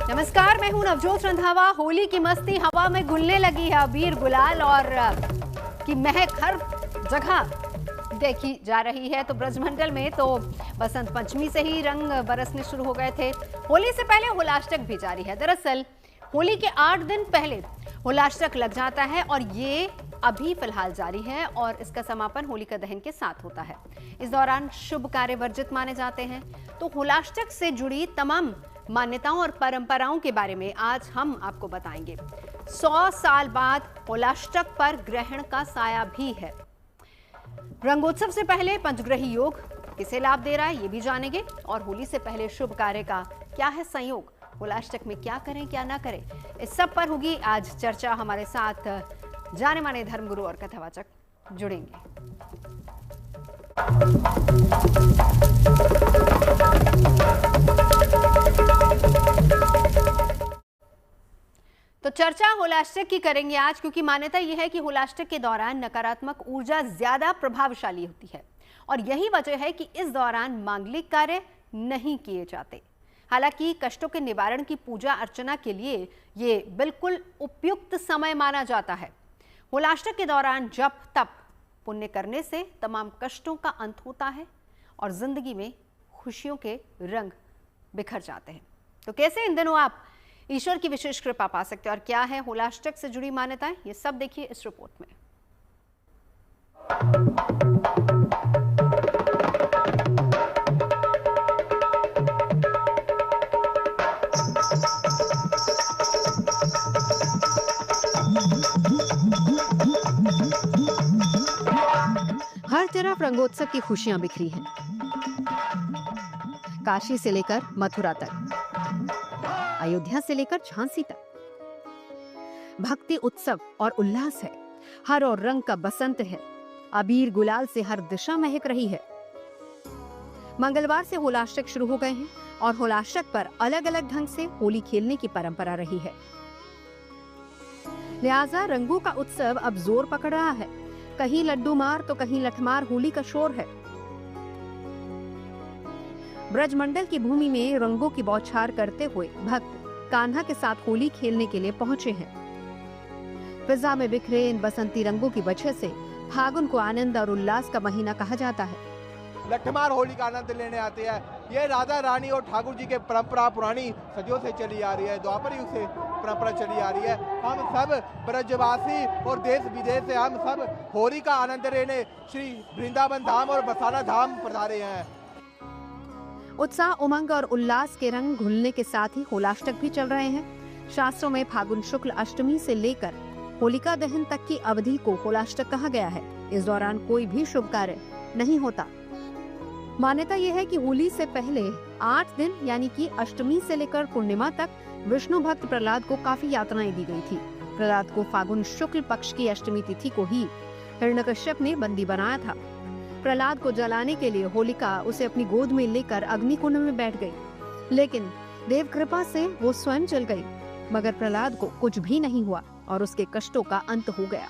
नमस्कार, मैं हूं नवजोत रंधावा। होली की मस्ती हवा में घुलने लगी है। अबीर गुलाल और की महक हर जगह देखी जा रही है। तो ब्रजमंडल में तो बसंत पंचमी से ही रंग बरसने शुरू हो गए थे। होली से पहले होलाष्टक भी जारी है। दरअसल होली के 8 दिन पहले होलाष्टक लग जाता है और ये अभी फिलहाल जारी है और इसका समापन होलिका दहन के साथ होता है। इस दौरान शुभ कार्य वर्जित माने जाते हैं। तो होलाष्टक से जुड़ी तमाम मान्यताओं और परंपराओं के बारे में आज हम आपको बताएंगे। 100 साल बाद होलाष्टक पर ग्रहण का साया भी है। रंगोत्सव से पहले पंचग्रही योग किसे लाभ दे रहा है ये भी जानेंगे और होली से पहले शुभ कार्य का क्या है संयोग, होलाष्टक में क्या करें क्या ना करें, इस सब पर होगी आज चर्चा। हमारे साथ जाने माने धर्मगुरु और कथावाचक जुड़ेंगे। तो चर्चा होलाष्टक की करेंगे आज, क्योंकि मान्यता यह है कि होलाष्टक के दौरान नकारात्मक ऊर्जा ज्यादा प्रभावशाली होती है और यही वजह है कि इस दौरान मांगलिक कार्य नहीं किए जाते। हालांकि कष्टों के निवारण की पूजा अर्चना के लिए ये बिल्कुल उपयुक्त समय माना जाता है। होलाष्टक के दौरान जप तप पुण्य करने से तमाम कष्टों का अंत होता है और जिंदगी में खुशियों के रंग बिखर जाते हैं। तो कैसे इन दिनों आप ईश्वर की विशेष कृपा पा सकते हैं और क्या है होलाष्टक से जुड़ी मान्यताएं, ये सब देखिए इस रिपोर्ट में। हर तरफ रंगोत्सव की खुशियां बिखरी हैं। काशी से लेकर मथुरा तक, अयोध्या से लेकर झांसी तक भक्ति उत्सव और उल्लास है। हर और रंग का बसंत है। अबीर गुलाल से हर दिशा महक रही है। मंगलवार से होलाष्टक शुरू हो गए हैं और होलाष्टक पर अलग अलग ढंग से होली खेलने की परंपरा रही है। लिहाजा रंगों का उत्सव अब जोर पकड़ रहा है। कहीं लड्डू मार तो कहीं लठमार होली का शोर है। ब्रजमंडल की भूमि में रंगों की बौछार करते हुए भक्त कान्हा के साथ होली खेलने के लिए पहुंचे हैं। फिजा में बिखरे इन बसंती रंगों की वजह से फागुन को आनंद और उल्लास का महीना कहा जाता है। लठमार होली का आनंद लेने आते हैं। ये राधा रानी और ठाकुर जी के परंपरा पुरानी सदियों से चली आ रही है। द्वापर युग से परंपरा चली आ रही है। हम सब ब्रजवासी और देश विदेश से हम सब होली का आनंद लेने श्री वृंदावन धाम और बरसाना धाम पधारे हैं। उत्साह उमंग और उल्लास के रंग घुलने के साथ ही होलाष्टक भी चल रहे हैं। शास्त्रों में फागुन शुक्ल अष्टमी से लेकर होलिका दहन तक की अवधि को होलाष्टक कहा गया है। इस दौरान कोई भी शुभ कार्य नहीं होता। मान्यता यह है कि होली से पहले 8 दिन यानी कि अष्टमी से लेकर पूर्णिमा तक विष्णु भक्त प्रहलाद को काफी यातनाएं दी गई थी। प्रहलाद को फागुन शुक्ल पक्ष की अष्टमी तिथि को ही हिरण्यकश्यप ने बंदी बनाया था। प्रहलाद को जलाने के लिए होलिका उसे अपनी गोद में लेकर अग्निकुंड में बैठ गई, लेकिन देव कृपा से वो स्वयं जल गई। मगर प्रहलाद को कुछ भी नहीं हुआ और उसके कष्टों का अंत हो गया।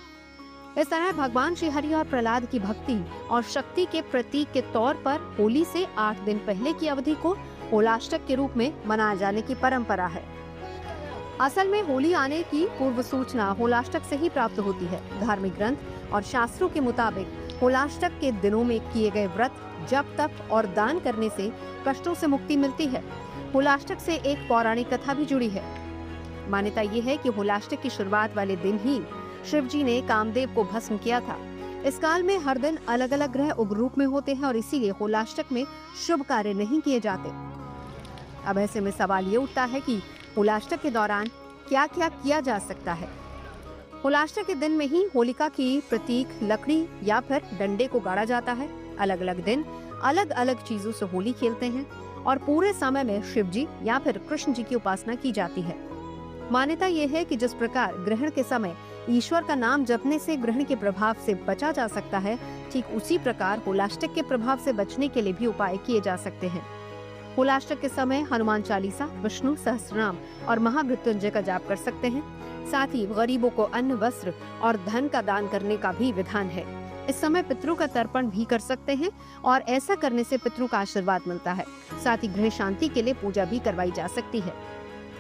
इस तरह भगवान श्री हरि और प्रहलाद की भक्ति और शक्ति के प्रतीक के तौर पर होली से 8 दिन पहले की अवधि को होलाष्टक के रूप में मनाए जाने की परंपरा है। असल में होली आने की पूर्व सूचना होलाष्टक से ही प्राप्त होती है। धार्मिक ग्रंथ और शास्त्रों के मुताबिक होलाष्टक के दिनों में किए गए व्रत, जप तप और दान करने से कष्टों से मुक्ति मिलती है। होलाष्टक से एक पौराणिक कथा भी जुड़ी है। मान्यता ये है कि होलाष्टक की शुरुआत वाले दिन ही शिव जी ने कामदेव को भस्म किया था। इस काल में हर दिन अलग अलग ग्रह उग्र रूप में होते हैं और इसीलिए होलाष्टक में शुभ कार्य नहीं किए जाते। अब ऐसे में सवाल ये उठता है कि होलाष्टक के दौरान क्या क्या किया जा सकता है। होलाष्टक के दिन में ही होलिका की प्रतीक लकड़ी या फिर डंडे को गाड़ा जाता है। अलग अलग दिन अलग अलग चीजों से होली खेलते हैं और पूरे समय में शिव जी या फिर कृष्ण जी की उपासना की जाती है। मान्यता यह है कि जिस प्रकार ग्रहण के समय ईश्वर का नाम जपने से ग्रहण के प्रभाव से बचा जा सकता है, ठीक उसी प्रकार होलाष्टक के प्रभाव से बचने के लिए भी उपाय किए जा सकते हैं। होलाष्टक के समय हनुमान चालीसा, विष्णु सहस्त्रनाम और महामृत्युंजय का जाप कर सकते हैं। साथ ही गरीबों को अन्न, वस्त्र और धन का दान करने का भी विधान है। इस समय पितरों का तर्पण भी कर सकते हैं और ऐसा करने से पितरों का आशीर्वाद मिलता है। साथ ही गृह शांति के लिए पूजा भी करवाई जा सकती है।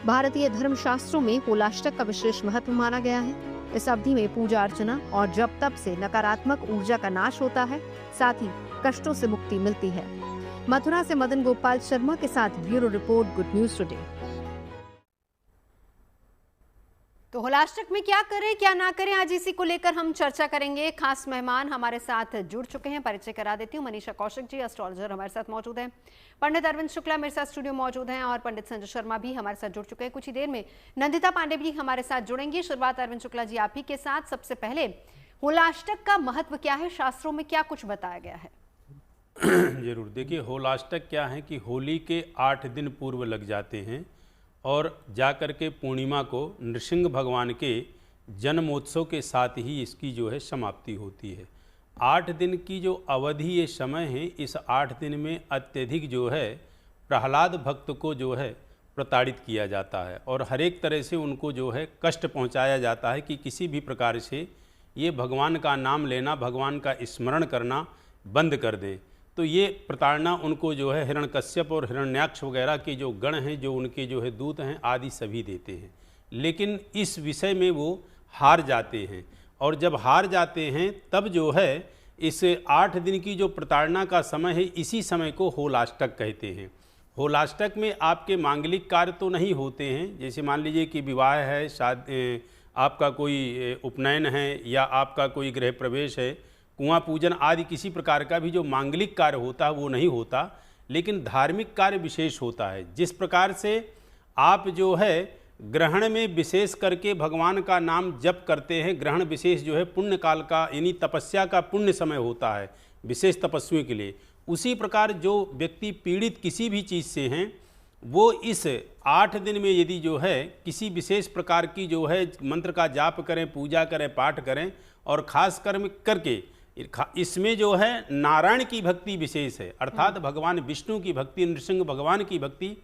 भारतीय धर्मशास्त्रों में होलाष्टक का विशेष महत्व माना गया है। इस अवधि में पूजा अर्चना और जप तप से नकारात्मक ऊर्जा का नाश होता है, साथ ही कष्टों से मुक्ति मिलती है। मथुरा से मदन गोपाल शर्मा के साथ bureau report, good news today. तो होलाष्टक में क्या करें क्या ना करें, आज इसी को लेकर हम चर्चा करेंगे। खास मेहमान हमारे साथ जुड़ चुके हैं, परिचय करा देती हूँ। मनीषा कौशिक जी एस्ट्रोलॉजर हमारे साथ मौजूद हैं। पंडित अरविंद शुक्ला मेरे साथ स्टूडियो मौजूद हैं और पंडित संजय शर्मा भी हमारे साथ जुड़ चुके हैं। कुछ ही देर में नंदिता पांडे भी हमारे साथ जुड़ेंगी। शुरुआत अरविंद शुक्ला जी आप ही के साथ। सबसे पहले होलाष्टक का महत्व क्या है, शास्त्रों में क्या कुछ बताया गया है? जरूर देखिए, होलाष्टक क्या है कि होली के 8 दिन पूर्व लग जाते हैं और जाकर के पूर्णिमा को नृसिंह भगवान के जन्मोत्सव के साथ ही इसकी जो है समाप्ति होती है। 8 दिन की जो अवधि ये समय है, इस 8 दिन में अत्यधिक जो है प्रहलाद भक्त को जो है प्रताड़ित किया जाता है और हर एक तरह से उनको जो है कष्ट पहुंचाया जाता है कि किसी भी प्रकार से ये भगवान का नाम लेना, भगवान का स्मरण करना बंद कर दें। तो ये प्रताड़ना उनको जो है हिरण्यकश्यप और हिरण्याक्ष वगैरह के जो गण हैं, जो उनके जो है दूत हैं आदि सभी देते हैं, लेकिन इस विषय में वो हार जाते हैं। और जब हार जाते हैं तब जो है इस 8 दिन की जो प्रताड़ना का समय है, इसी समय को होलाष्टक कहते हैं। होलाष्टक में आपके मांगलिक कार्य तो नहीं होते हैं, जैसे मान लीजिए कि विवाह है, शादी, आपका कोई उपनयन है या आपका कोई गृह प्रवेश है, कुआं पूजन आदि किसी प्रकार का भी जो मांगलिक कार्य होता है वो नहीं होता, लेकिन धार्मिक कार्य विशेष होता है। जिस प्रकार से आप जो है ग्रहण में विशेष करके भगवान का नाम जप करते हैं, ग्रहण विशेष जो है पुण्य काल का यानी तपस्या का पुण्य समय होता है विशेष तपस्वियों के लिए, उसी प्रकार जो व्यक्ति पीड़ित किसी भी चीज़ से हैं वो इस 8 दिन में यदि जो है किसी विशेष प्रकार की जो है मंत्र का जाप करें, पूजा करें, पाठ करें और खास कर्म करके इसमें जो है नारायण की भक्ति विशेष है, अर्थात भगवान विष्णु की भक्ति, नृसिंह भगवान की भक्ति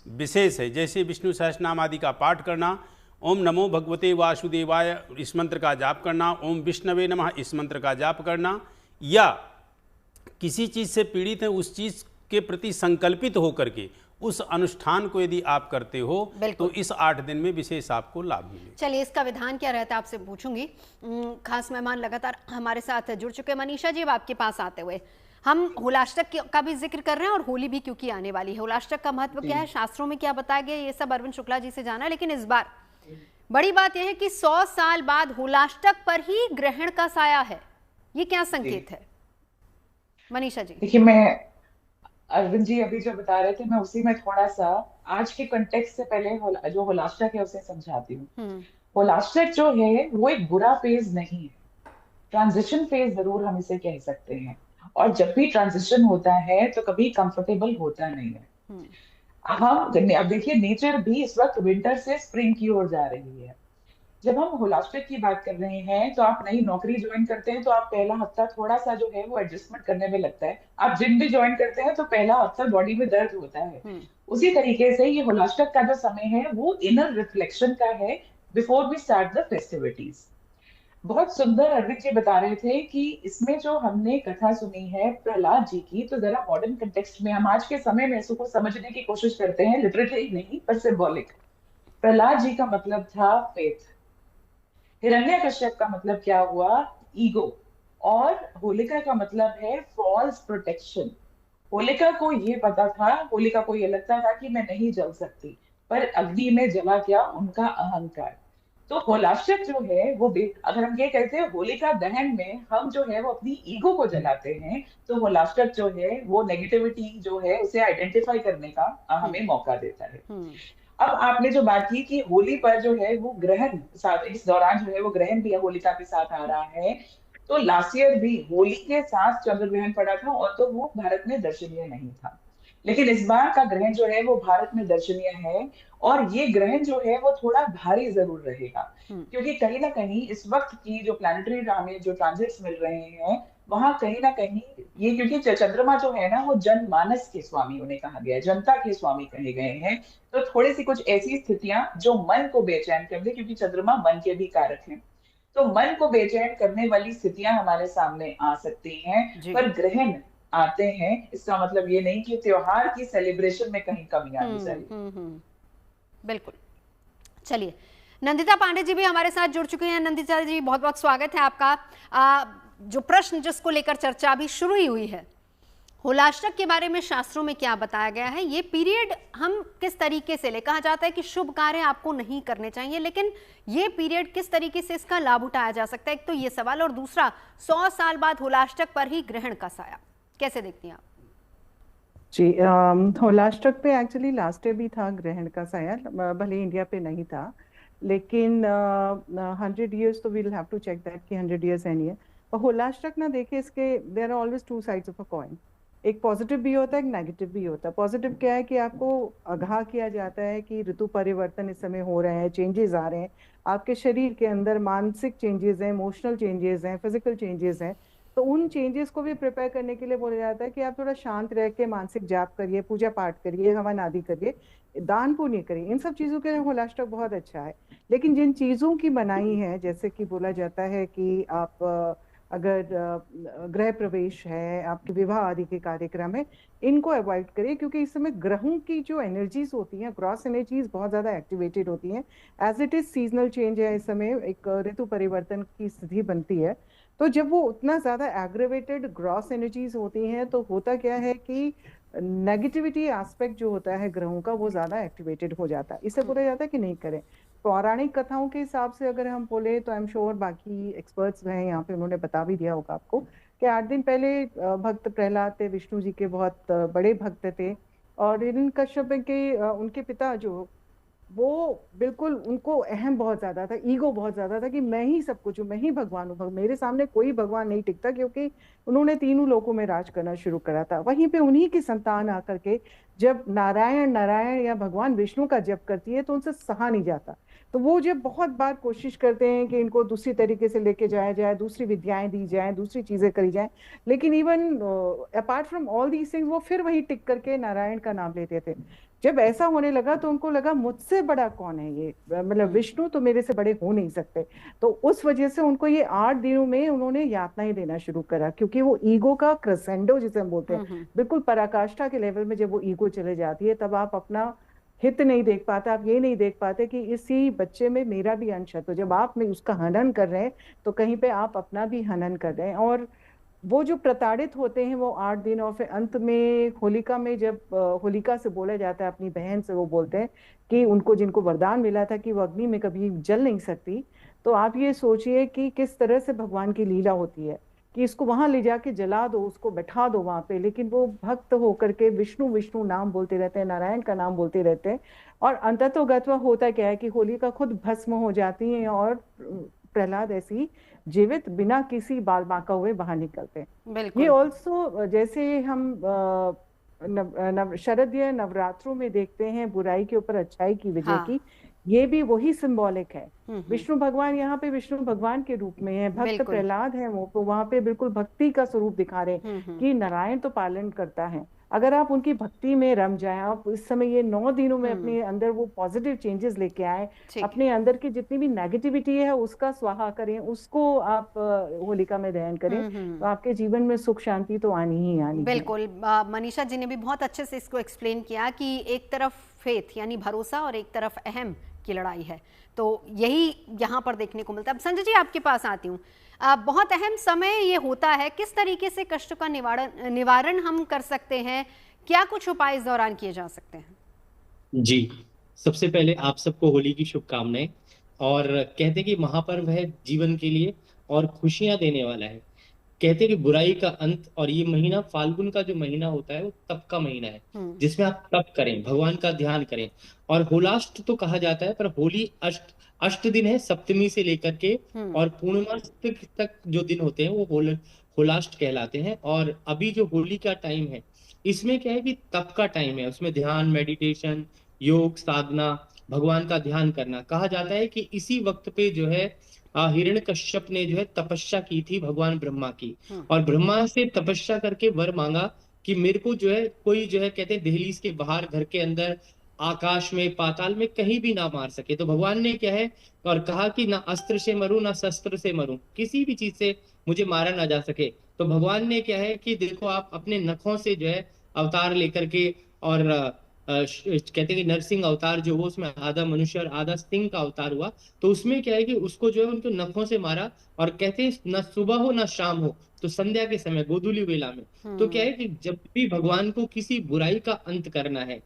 विशेष है। जैसे विष्णु सहस्रनाम आदि का पाठ करना, ओम नमो भगवते वासुदेवाय इस मंत्र का जाप करना, ओम विष्णवे नमः इस मंत्र का जाप करना, या किसी चीज़ से पीड़ित है उस चीज़ के प्रति संकल्पित होकर के उस अनुष्ठान को यदि आप करते हो तो इस 8 दिन में विशेष आपको लाभ मिले। चलिए, इसका विधान क्या रहता है आपसे पूछूंगी। खास मेहमान लगातार हमारे साथ जुड़ चुके हैं। मनीषा जी, अब आपके पास आते हुए हम होलाष्टक का भी जिक्र कर रहे हैं और होली भी क्योंकि आने वाली है। होलाष्टक का महत्व क्या है, शास्त्रों में क्या बताया गया, ये सब अरविंद शुक्ला जी से जाना, लेकिन इस बार बड़ी बात यह है कि 100 साल बाद होलाष्टक पर ही ग्रहण का साया है। ये क्या संकेत है मनीषा जी? देखिए, मैं अरविंद जी अभी जो बता रहे थे मैं उसी में थोड़ा सा आज के कंटेक्स्ट से पहले जो होलाष्टक है उसे समझाती हूँ। होलाष्टक जो है वो एक बुरा फेज नहीं है, ट्रांजिशन फेज जरूर हम इसे कह सकते हैं, और जब भी ट्रांजिशन होता है तो कभी कंफर्टेबल होता नहीं है। अब देखिए, नेचर भी इस वक्त विंटर से स्प्रिंग की ओर जा रही है। जब हम होलाष्टक की बात कर रहे हैं तो आप नई नौकरी ज्वाइन करते हैं तो आप पहला हफ्ता थोड़ा सा जो है वो एडजस्टमेंट करने में लगता है। आप जिम भी ज्वाइन करते हैं तो पहला हफ्ता बॉडी में दर्द होता है। उसी तरीके से ये होलाष्टक का जो समय है वो इनर रिफ्लेक्शन का है before we start the festivities. बहुत सुंदर अरविंद जी बता रहे थे कि इसमें जो हमने कथा सुनी है प्रहलाद जी की, तो जरा मॉडर्न कंटेक्स्ट में हम आज के समय में इसको समझने की कोशिश करते हैं, लिटरेटली नहीं पर सिंबॉलिक। प्रहलाद जी का मतलब था फेथ, हिरण्यकश्यप का मतलब क्या हुआ, ईगो, और होलिका का मतलब है फॉल्स प्रोटेक्शन। होलिका को ये पता था, होलिका को ये लगता था कि मैं नहीं जल सकती, पर अग्नि में जला क्या, उनका अहंकार। तो होलाष्टक जो है वो अगर हम ये कहते हैं होलिका दहन में हम जो है वो अपनी ईगो को जलाते हैं, तो होलाष्टक जो है वो नेगेटिविटी जो है उसे आइडेंटिफाई करने का हमें मौका देता है। अब आपने जो बात की कि होली पर जो है वो ग्रहण साथ, इस दौरान जो है वो ग्रहण भी होलिका के साथ आ रहा है, तो लास्ट ईयर भी होली के साथ चंद्र ग्रहण पड़ा था और तो वो भारत में दर्शनीय नहीं था, लेकिन इस बार का ग्रहण जो है वो भारत में दर्शनीय है। और ये ग्रहण जो है वो थोड़ा भारी जरूर रहेगा, क्योंकि कहीं ना कहीं इस वक्त की जो प्लैनेटरी हमें जो ट्रांजिट्स मिल रहे हैं वहां कहीं ना कहीं ये, क्योंकि चंद्रमा जो है ना वो जनमानस के स्वामी उन्हें कहा गया है, जनता के स्वामी कहे गए हैं, तो थोड़ी सी कुछ ऐसी स्थितियां जो मन को बेचैन कर दे, क्योंकि चंद्रमा मन के भी कारक हैं, तो मन को बेचैन करने वाली स्थितियां हमारे सामने आ सकती हैं। पर ग्रहण आते हैं इसका मतलब ये नहीं कि त्योहार की सेलिब्रेशन में कहीं कमी आनी चाहिए। बिल्कुल। चलिए, नंदिता पांडे जी भी हमारे साथ जुड़ चुके हैं। नंदिता जी, बहुत बहुत स्वागत है आपका। जो प्रश्न जिसको लेकर चर्चा अभी शुरू ही हुई है, होलाष्टक के बारे में शास्त्रों में क्या बताया गया है, ये पीरियड हम किस तरीके से ले, कहा जाता है कि शुभ कार्य आपको नहीं करने चाहिए, लेकिन ये पीरियड किस तरीके से इसका लाभ उठाया जा सकता है, एक तो ये सवाल, और दूसरा 100 साल बाद होलाष्टक पर ही ग्रहण का साया, कैसे देखती हैं आप? जी, होलाष्टक पे एक्चुअली लास्ट डे भी था ग्रहण का साया, भले इंडिया पे नहीं था, लेकिन 100 ईयर्स तो we'll have to check that कि 100 ईयर्स है नहीं है। और होलाष्टक ना देखिए, इसके there are always two sides of a coin. एक पॉजिटिव भी होता है, एक नेगेटिव भी होता है। पॉजिटिव क्या है कि आपको आगाह किया जाता है कि ऋतु परिवर्तन इस समय हो रहे हैं, चेंजेस आ रहे हैं आपके शरीर के अंदर, मानसिक चेंजेस हैं, इमोशनल चेंजेस हैं, फिजिकल चेंजेस हैं। तो उन चेंजेस को भी प्रिपेयर करने के लिए बोला जाता है कि आप थोड़ा शांत रह के मानसिक जाप करिए, पूजा पाठ करिए, हवन आदि करिए, दान पुण्य करिए। इन सब चीजों के लिए होलाष्टक बहुत अच्छा है। लेकिन जिन चीजों की मनाही है, जैसे कि बोला जाता है कि आप अगर गृह प्रवेश है, आपके विवाह आदि के कार्यक्रम है, इनको अवॉइड करिए, क्योंकि इस समय ग्रहों की जो एनर्जीज होती हैं, ग्रॉस एनर्जीज बहुत ज्यादा एक्टिवेटेड होती हैं। As it is seasonal change है, इस समय एक ऋतु परिवर्तन की स्थिति बनती है। तो जब वो उतना ज्यादा एग्रेवेटेड ग्रॉस एनर्जीज होती हैं, तो होता क्या है कि नेगेटिविटी एस्पेक्ट जो होता है ग्रहों का, वो ज्यादा एक्टिवेटेड हो जाता है। इससे बोला जाता है कि नहीं करें। पौराणिक कथाओं के हिसाब से अगर हम बोले तो आई एम श्योर बाकी एक्सपर्ट्स हैं यहाँ पे, उन्होंने बता भी दिया होगा आपको कि 8 दिन पहले भक्त प्रहलाद थे, विष्णु जी के बहुत बड़े भक्त थे, और हिरण्यकश्यप के उनके पिता जो, वो बिल्कुल, उनको अहम बहुत ज्यादा था, ईगो बहुत ज्यादा था कि मैं ही सब कुछ हूँ, मैं ही भगवान हूँ, मेरे सामने कोई भगवान नहीं टिकता, क्योंकि उन्होंने तीनों लोकों में राज करना शुरू करा था। वहीं पे उन्हीं की संतान आकर के जब नारायण नारायण या भगवान विष्णु का जप करती है, तो उनसे सहा नहीं जाता। तो वो जब बहुत बार कोशिश करते हैं कि इनको दूसरी तरीके से लेके जाया जाए, दूसरी विद्याएं दी जाए, दूसरी चीजें करी जाए, लेकिन even apart from all these things वो फिर वही टिक करके नारायण का नाम लेते थे। जब ऐसा होने लगा तो उनको लगा मुझसे बड़ा कौन है, ये मतलब विष्णु तो मेरे से बड़े हो नहीं सकते। तो उस वजह से उनको ये 8 दिनों में उन्होंने यातनाएं देना शुरू करा, क्योंकि वो ईगो का क्रेसेंडो जिसे हम बोलते हैं, बिल्कुल पराकाष्ठा के लेवल में जब वो ईगो चले जाती है, तब आप अपना हित नहीं देख पाते, आप ये नहीं देख पाते कि इसी बच्चे में मेरा भी अंश है। तो जब आप में उसका हनन कर रहे हैं, तो कहीं पे आप अपना भी हनन कर रहे हैं। और वो जो प्रताड़ित होते हैं वो 8 दिन, और फिर अंत में होलिका में जब होलिका से बोला जाता है, अपनी बहन से वो बोलते हैं कि उनको, जिनको वरदान मिला था कि वो अग्नि में कभी जल नहीं सकती, तो आप ये सोचिए कि किस तरह से भगवान की लीला होती है कि इसको वहां ले जाके जला दो, उसको बैठा दो वहां पे, लेकिन वो भक्त होकर के विष्णु विष्णु नाम बोलते रहते हैं, नारायण का नाम बोलते रहते हैं। और अंततोगत्वा होता क्या है कि होलिका खुद भस्म हो जाती है, और प्रहलाद ऐसी जीवित बिना किसी बाल बांका हुए बाहर निकलते हैं। ये ऑल्सो जैसे हम शरदीय नवरात्रों में देखते हैं बुराई के ऊपर अच्छाई की विजय की, ये भी वही सिंबॉलिक है। विष्णु भगवान यहाँ पे विष्णु भगवान के रूप में है, भक्त प्रहलाद है, वो वहां पे बिल्कुल भक्ति का स्वरूप दिखा रहे हैं कि नारायण तो पालन करता है। अगर आप उनकी भक्ति में रम जाएं, आप इस समय ये 9 दिनों में अपने अंदर वो पॉजिटिव चेंजेस लेके आए, अपने अंदर की जितनी भी नेगेटिविटी है उसका स्वाहा करें, उसको आप होलिका में दहन करें, तो आपके जीवन में सुख शांति तो आनी ही आनी। बिल्कुल, मनीषा जी ने भी बहुत अच्छे से इसको एक्सप्लेन किया कि एक तरफ फेथ यानी भरोसा और एक तरफ अहम की लड़ाई है, तो यही यहाँ पर देखने को मिलता है। अब संजय जी आपके पास आती हूँ, बहुत अहम समय ये होता है, किस तरीके से कष्ट का निवारण हम कर सकते हैं, क्या कुछ उपाय इस दौरान किए जा सकते हैं? जी, सबसे पहले आप सबको होली की शुभकामनाएं। और कहते हैं कि महापर्व है जीवन के लिए और खुशियां देने वाला है। कहते हैं कि बुराई का अंत, और ये महीना फाल्गुन का जो महीना होता है वो तप का महीना है, जिसमें आप तप करें, भगवान का ध्यान करें। और होलाष्ट तो कहा जाता है, पर होली अष्ट दिन है, सप्तमी से लेकर के और पूर्णिमा तक जो दिन होते हैं वो होलाष्ट कहलाते हैं। और अभी जो होली का टाइम है, इसमें क्या है कि तप का टाइम है, उसमें ध्यान, मेडिटेशन, योग, साधना, भगवान का ध्यान करना। कहा जाता है कि इसी वक्त पे जो है हिरण्यकश्यप ने जो है तपस्या की थी भगवान ब्रह्मा की, और ब्रह्मा से तपस्या करके वर मांगा कि मेरे को जो है कोई जो है, कहते हैं दहलीज के बाहर, घर के अंदर, आकाश में, पाताल में कहीं भी ना मार सके। तो भगवान ने क्या है और कहा कि ना अस्त्र से मरूं ना शस्त्र से मरूं, किसी भी चीज से मुझे मारा ना जा सके। तो भगवान ने क्या है कि देखो, आप अपने नखों से जो है अवतार लेकर के और कहते हैं कि नरसिंह अवतार जो वो उसमें आधा मनुष्य और आधा सिंह का अवतार हुआ, तो उसमें क्या है कि उसको जो है उनके नखों से मारा, और कहते हैं न सुबह हो न शाम हो, तो संध्या के समय गोधूली वेला में। तो क्या है कि जब भी भगवान को किसी बुराई का अंत करना है,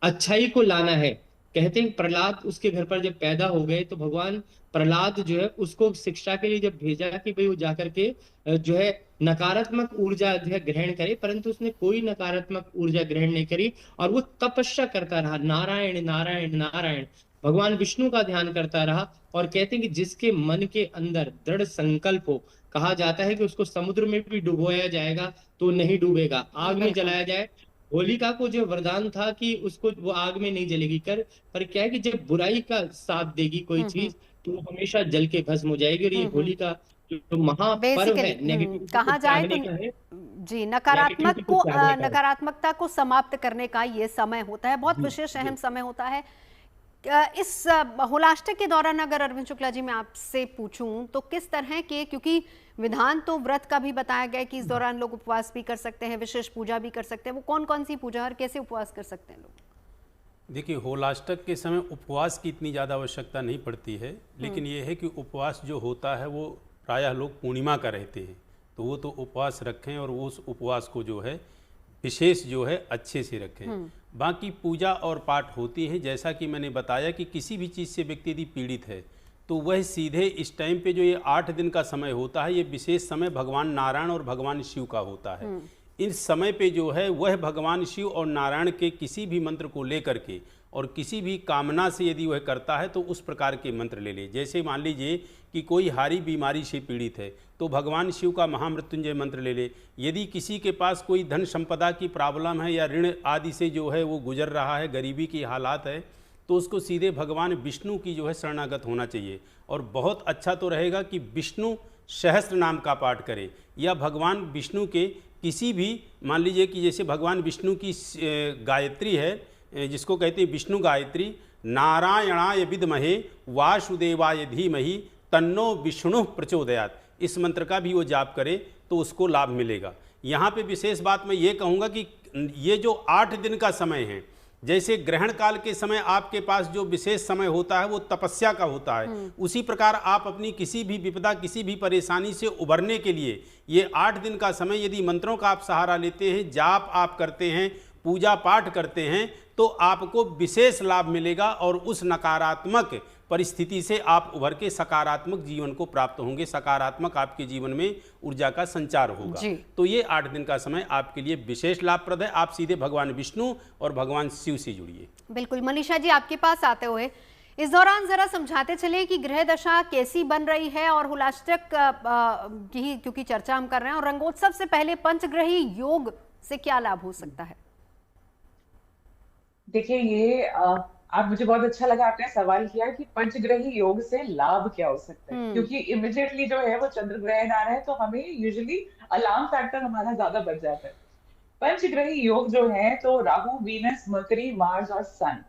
अच्छाई को लाना है, कहते हैं प्रहलाद उसके घर पर जब पैदा हो गए तो भगवान प्रहलाद जो है उसको शिक्षा के लिए जब भेजा कि भाई वो जाकर के जो है नकारात्मक ऊर्जा जो है ग्रहण करे, परंतु उसने कोई नकारात्मक ऊर्जा ग्रहण नहीं करी और वो तपस्या करता रहा, नारायण नारायण नारायण, भगवान विष्णु का ध्यान करता रहा। और कहते हैं कि जिसके मन के अंदर दृढ़ संकल्प हो, कहा जाता है कि उसको समुद्र में भी डुबोया जाएगा तो नहीं डूबेगा, आग में जलाया जाए। होलिका को जो वरदान था कि उसको वो आग में नहीं जलेगी कर, पर क्या है कि जब बुराई का साथ देगी कोई चीज तो वो हमेशा जल के भस्म हो जाएगी। और ये होलिका जो महापर्व है, नेगेटिव कहा जाए तो जी नकारात्मकता को समाप्त करने का ये समय होता है, बहुत विशेष अहम समय होता है। इस होलाष्टक के दौरान अगर अरविंद शुक्ला जी मैं आपसे पूछूं तो किस तरह के, क्योंकि विधान तो व्रत का भी बताया गया कि इस दौरान लोग उपवास भी कर सकते हैं, विशेष पूजा भी कर सकते हैं, वो कौन कौन सी पूजा और कैसे उपवास कर सकते हैं लोग? देखिए, होलाष्टक के समय उपवास की इतनी ज़्यादा आवश्यकता नहीं पड़ती है, लेकिन ये है कि उपवास जो होता है वो प्रायः लोग पूर्णिमा का रहते हैं, तो वो तो उपवास रखें और वो उस उपवास को जो है विशेष जो है अच्छे से रखें। बाकी पूजा और पाठ होती है, जैसा कि मैंने बताया कि किसी भी चीज़ से व्यक्ति यदि पीड़ित है तो वह सीधे इस टाइम पे जो ये 8 दिन का समय होता है, ये विशेष समय भगवान नारायण और भगवान शिव का होता है। इस समय पे जो है वह भगवान शिव और नारायण के किसी भी मंत्र को लेकर के और किसी भी कामना से यदि वह करता है तो उस प्रकार के मंत्र ले ले। जैसे मान लीजिए कि कोई हारी बीमारी से पीड़ित है तो भगवान शिव का महामृत्युंजय मंत्र ले ले। यदि किसी के पास कोई धन संपदा की प्रॉब्लम है या ऋण आदि से जो है वो गुजर रहा है, गरीबी की हालात है, तो उसको सीधे भगवान विष्णु की जो है शरणागत होना चाहिए। और बहुत अच्छा तो रहेगा कि विष्णु सहस्त्र नाम का पाठ करे, या भगवान विष्णु के किसी भी, मान लीजिए कि जैसे भगवान विष्णु की गायत्री है जिसको कहते हैं विष्णु गायत्री, नारायणाय विद्महे वासुदेवाय धीमहि तन्नो विष्णु प्रचोदयात्, इस मंत्र का भी वो जाप करे तो उसको लाभ मिलेगा। यहाँ पे विशेष बात मैं ये कहूँगा कि ये जो 8 दिन का समय है, जैसे ग्रहण काल के समय आपके पास जो विशेष समय होता है वो तपस्या का होता है, उसी प्रकार आप अपनी किसी भी विपदा, किसी भी परेशानी से उबरने के लिए ये 8 दिन का समय यदि मंत्रों का आप सहारा लेते हैं, जाप आप करते हैं, पूजा पाठ करते हैं, तो आपको विशेष लाभ मिलेगा और उस नकारात्मक परिस्थिति से आप उभर के सकारात्मक जीवन को प्राप्त होंगे, सकारात्मक आपके जीवन में ऊर्जा का संचार होगा। तो ये 8 दिन का समय आपके लिए विशेष लाभप्रद है। आप सीधे भगवान विष्णु और भगवान शिव से जुड़िए। बिल्कुल। मनीषा जी, आपके पास आते हुए इस दौरान जरा समझाते चले कि ग्रह दशा कैसी बन रही है और होलाष्टक की क्योंकि चर्चा हम कर रहे हैं, और रंगोत्सव से पहले पंचग्रही योग से क्या लाभ हो सकता है? देखिए, ये आप मुझे बहुत अच्छा लगा आपने सवाल किया कि पंचग्रही योग से लाभ क्या हो सकता है, क्योंकि इमिडिएटली जो है वो चंद्र ग्रहण आ रहा है तो हमें यूजुअली अलार्म फैक्टर हमारा ज्यादा बढ़ जाता है। पंचग्रही योग जो है तो राहु, वीनस, मरकरी, मार्स और सन,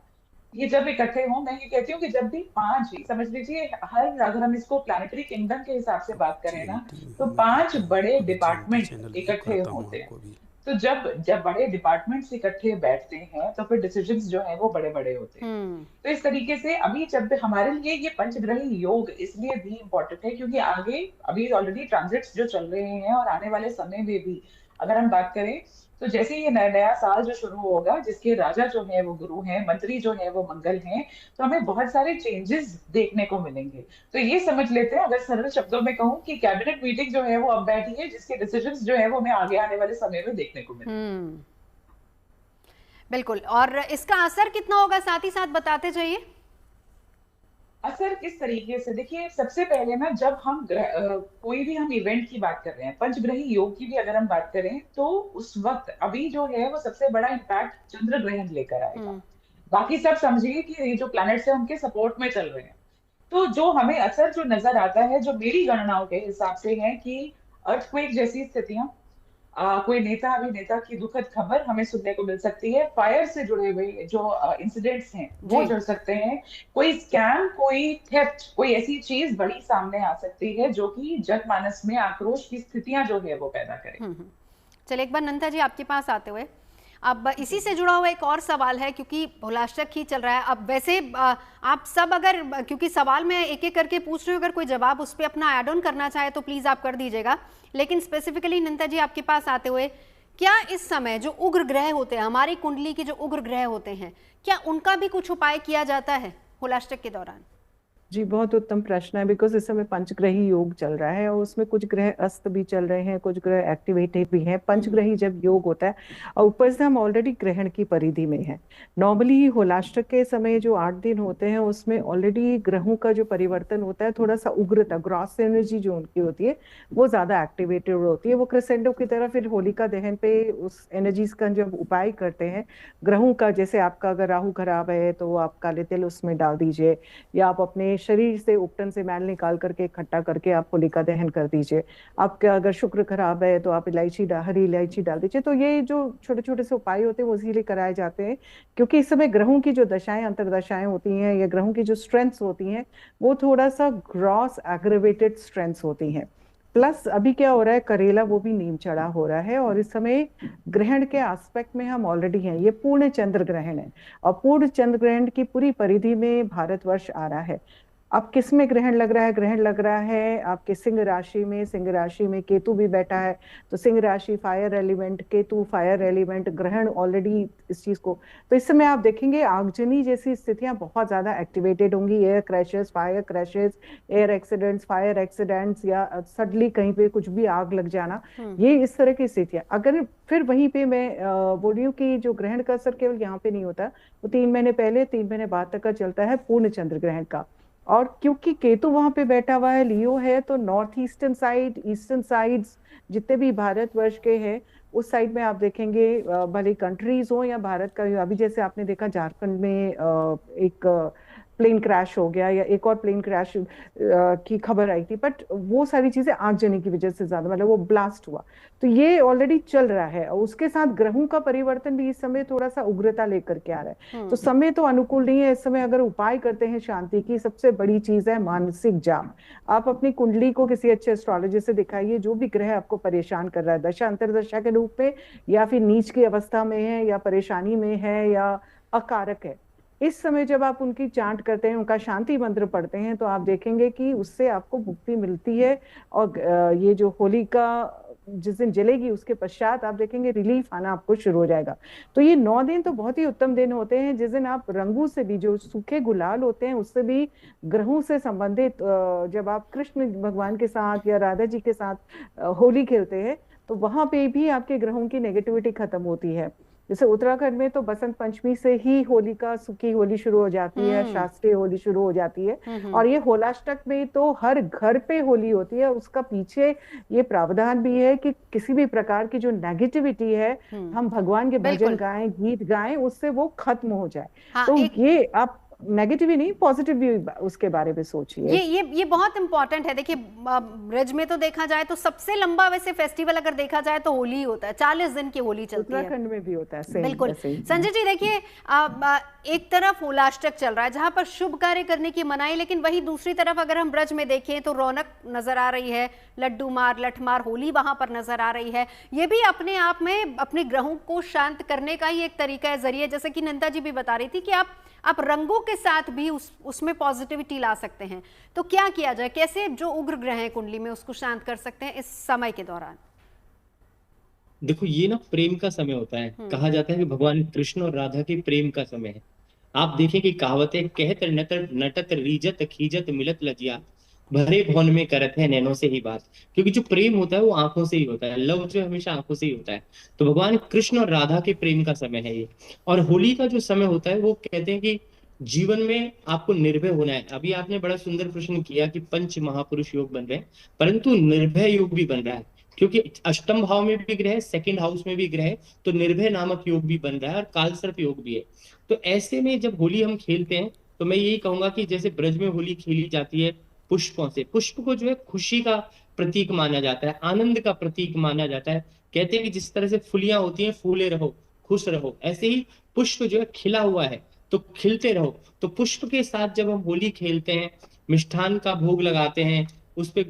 ये जब इकट्ठे हों, मैं ये कहती हूँ कि जब भी 5 ही समझ लीजिए, हर अगर हम इसको प्लानिटरी किंगडम के हिसाब से बात करें ना तो 5 बड़े डिपार्टमेंट इकट्ठे होते हैं। तो जब बड़े डिपार्टमेंट्स इकट्ठे बैठते हैं तो फिर डिसीजंस जो है वो बड़े बड़े होते हैं। तो इस तरीके से अभी जब हमारे लिए ये पंचग्रही योग इसलिए भी इम्पोर्टेंट है क्योंकि आगे अभी ऑलरेडी ट्रांजिट्स जो चल रहे हैं और आने वाले समय में भी अगर हम बात करें तो जैसे ये नया साल जो शुरू होगा, जिसके राजा जो है वो गुरु हैं, मंत्री जो है वो मंगल हैं, तो हमें बहुत सारे चेंजेस देखने को मिलेंगे। तो ये समझ लेते हैं, अगर सरल शब्दों में कहूँ कि कैबिनेट मीटिंग जो है वो अब बैठी है, जिसके डिसीजंस जो है वो हमें आगे आने वाले समय में देखने को मिलेंगे। बिल्कुल। और इसका असर कितना होगा साथ ही साथ बताते जाइए। असर किस तरीके से, देखिए सबसे पहले ना जब हम कोई भी हम इवेंट की बात कर रहे हैं, पंचग्रही योग की भी अगर हम बात करें तो उस वक्त अभी जो है वो सबसे बड़ा इम्पैक्ट चंद्र ग्रहण लेकर आएगा। बाकी सब समझिए कि ये जो प्लैनेट्स है उनके सपोर्ट में चल रहे हैं। तो जो हमें असर जो नजर आता है, जो मेरी गणनाओं के हिसाब से है कि अर्थक्वेक जैसी स्थितियां, कोई नेता अभिनेता की दुखद खबर हमें सुनने को मिल सकती है, फायर से जुड़े हुए जो इंसिडेंट्स हैं वो जुड़ सकते हैं, कोई स्कैम, कोई थेफ्ट, कोई ऐसी चीज बड़ी सामने आ सकती है जो कि जनमानस में आक्रोश की स्थितियां जो है वो पैदा करे। चलिए एक बार नंदा जी आपके पास आते हुए, अब इसी से जुड़ा हुआ एक और सवाल है, क्योंकि होलाष्टक ही चल रहा है अब। वैसे आप सब अगर, क्योंकि सवाल मैं एक एक करके पूछ रही हूँ, अगर कोई जवाब उस पर अपना ऐड ऑन करना चाहे तो प्लीज आप कर दीजिएगा। लेकिन स्पेसिफिकली नंदा जी आपके पास आते हुए, क्या इस समय जो उग्र ग्रह होते हैं, हमारी कुंडली के जो उग्र ग्रह होते हैं, क्या उनका भी कुछ उपाय किया जाता है होलाष्टक के दौरान? जी, बहुत उत्तम प्रश्न है, बिकॉज इस समय पंचग्रही योग चल रहा है और उसमें कुछ ग्रह अस्त भी चल रहे हैं, कुछ ग्रह एक्टिवेटेड भी हैं। पंचग्रही जब योग होता है और ऊपर से हम ऑलरेडी ग्रहण की परिधि में हैं। नॉर्मली ही होलाष्टक के समय जो 8 दिन होते हैं उसमें ऑलरेडी ग्रहों का जो परिवर्तन होता है, थोड़ा सा उग्रता, ग्रॉस एनर्जी जो उनकी होती है वो ज्यादा एक्टिवेटेड होती है। वो क्रेसेंडो की तरह फिर होलिका दहन पे उस एनर्जीज का जब उपाय करते हैं ग्रहों का, जैसे आपका अगर राहु खराब है तो आप काले तिल उसमें डाल दीजिए, या आप अपने शरीर से उपटन से मैल निकाल करके इकट्ठा करके आप होलिका दहन कर दीजिए। आपका अगर शुक्र खराब है तो आप हरी इलायची डाल दीजिए। तो ये जो छोटे छोटे से उपाय होते हैं वो इसीलिए कराए जाते हैं क्योंकि इस समय ग्रहों की जो दशाएं अंतरदशाएं होती हैं या ग्रहों की जो स्ट्रेंथ्स होती हैं वो थोड़ा सा ग्रॉस एग्रेवेटेड स्ट्रेंथ्स होती हैं। प्लस अभी क्या हो रहा है, करेला वो भी नीम चढ़ा हो रहा है और इस समय ग्रहण के एस्पेक्ट में हम ऑलरेडी हैं। ये पूर्ण चंद्र ग्रहण है और पूर्ण चंद्र ग्रहण की पूरी परिधि में भारतवर्ष आ रहा है। अब किस में ग्रहण लग रहा है? ग्रहण लग रहा है आपके सिंह राशि में। सिंह राशि में केतु भी बैठा है, तो सिंह राशि fire element, Ketu fire element, ग्रहण ऑलरेडी इस चीज को, तो इस समय आप देखेंगे आगजनी जैसी स्थितियां बहुत ज्यादा एक्टिवेटेड होंगी। Air crashes, fire crashes, air accidents, fire accidents, या सडनली कहीं पे कुछ भी आग लग जाना, ये इस तरह की स्थितियां। अगर फिर वहीं पे मैं बोल रही हूँ कि जो ग्रहण का असर केवल यहाँ पे नहीं होता, वो 3 महीने पहले 3 महीने बाद तक का चलता है पूर्ण चंद्र ग्रहण का। और क्योंकि केतु वहां पे बैठा हुआ है, लियो है, तो north eastern side, eastern sides जितने भी भारतवर्ष के हैं उस साइड में आप देखेंगे, भले कंट्रीज हो या भारत का, अभी जैसे आपने देखा झारखंड में एक प्लेन क्रैश हो गया या एक और प्लेन क्रैश की खबर आई थी, बट वो सारी चीजें आगजनी की वजह से ज्यादा, मतलब वो ब्लास्ट हुआ, तो ये ऑलरेडी चल रहा है। और उसके साथ ग्रहों का परिवर्तन भी इस समय थोड़ा सा उग्रता लेकर के आ रहा है, तो समय तो अनुकूल नहीं है। इस समय अगर उपाय करते हैं शांति की, सबसे बड़ी चीज है मानसिक जाप। आप अपनी कुंडली को किसी अच्छे एस्ट्रोलॉजर से दिखाइए, जो भी ग्रह आपको परेशान कर रहा है दशा अंतरदशा के रूप में, या फिर नीच की अवस्था में है, या परेशानी में है, या अकारक है, इस समय जब आप उनकी चांट करते हैं, उनका शांति मंत्र पढ़ते हैं, तो आप देखेंगे कि उससे आपको मुक्ति मिलती है। और ये जो होलिका जिस दिन जलेगी उसके पश्चात आप देखेंगे रिलीफ आना आपको शुरू हो जाएगा। तो ये 9 दिन तो बहुत ही उत्तम दिन होते हैं, जिस दिन आप रंगों से भी, जो सूखे गुलाल होते हैं उससे भी, ग्रहों से संबंधित, जब आप कृष्ण भगवान के साथ या राधा जी के साथ होली खेलते हैं तो वहां पे भी आपके ग्रहों की नेगेटिविटी खत्म होती है। जैसे उत्तराखंड में तो बसंत पंचमी से ही होली का सूखी होली शुरू हो जाती है, शास्त्रीय होली शुरू हो जाती है। और ये होलाष्टक में तो हर घर पे होली होती है। उसका पीछे ये प्रावधान भी है कि किसी भी प्रकार की जो नेगेटिविटी है, हम भगवान के भजन गाएं, गीत गाएं, उससे वो खत्म हो जाए। तो ये आप नेगेटिव ही नहीं, पॉजिटिव भी उसके बारे में सोचिए। ये बहुत इंपॉर्टेंट है। देखिए ब्रज में तो देखा जाए तो सबसे लंबा वैसे फेस्टिवल अगर देखा जाए तो होली होता है, 40 दिन की होली चलती है। उत्तराखंड में भी होता है बिल्कुल। संजय जी देखिए, एक तरफ होलाष्टक चल रहा है जहां पर शुभ कार्य करने की मनाही, लेकिन वही दूसरी तरफ अगर हम ब्रज में देखें तो रौनक नजर आ रही है, लड्डू मार लठमार होली वहां पर नजर आ रही है। ये भी अपने आप में अपने ग्रहों को शांत करने का ही एक तरीका है, जरिए, जैसे कि नंदा जी भी बता रही थी कि आप रंगों के साथ भी उसमें पॉजिटिविटी ला सकते हैं। तो क्या किया जाए, कैसे जो उग्र ग्रह है कुंडली में उसको शांत कर सकते हैं इस समय के दौरान? देखो ये ना प्रेम का समय होता है, कहा जाता है कि भगवान कृष्ण और राधा के प्रेम का समय है। आप देखें कि कहावतें कहत नटत रीजत खीजत मिलत लजिया, भरे भवन में करत है नैनों से ही बात। क्योंकि जो प्रेम होता है वो आंखों से ही होता है, लव जो हमेशा आंखों से ही होता है। तो भगवान कृष्ण और राधा के प्रेम का समय है ये। और होली का जो समय होता है वो कहते हैं कि जीवन में आपको निर्भय होना है। अभी आपने बड़ा सुंदर प्रश्न किया कि पंच महापुरुष योग बन रहे हैं, परंतु निर्भय योग भी बन रहा है, क्योंकि अष्टम भाव में भी ग्रह है, सेकंड हाउस में भी ग्रह है, तो निर्भय नामक योग भी बन रहा है और कालसर्प योग भी है। तो ऐसे में जब होली हम खेलते हैं तो मैं यही कहूंगा कि जैसे ब्रज में होली खेली जाती है पुष्पों से, पुष्प को जो है खुशी का प्रतीक माना जाता है, आनंद का प्रतीक माना जाता है। कहते हैं कि जिस तरह से फुलियां होती हैं, फूले रहो खुश रहो, ऐसे ही पुष्प जो है खिला हुआ है तो खिलते रहो। तो पुष्प के साथ जब हम होली खेलते हैं, मिष्ठान का भोग लगाते हैं, उस पे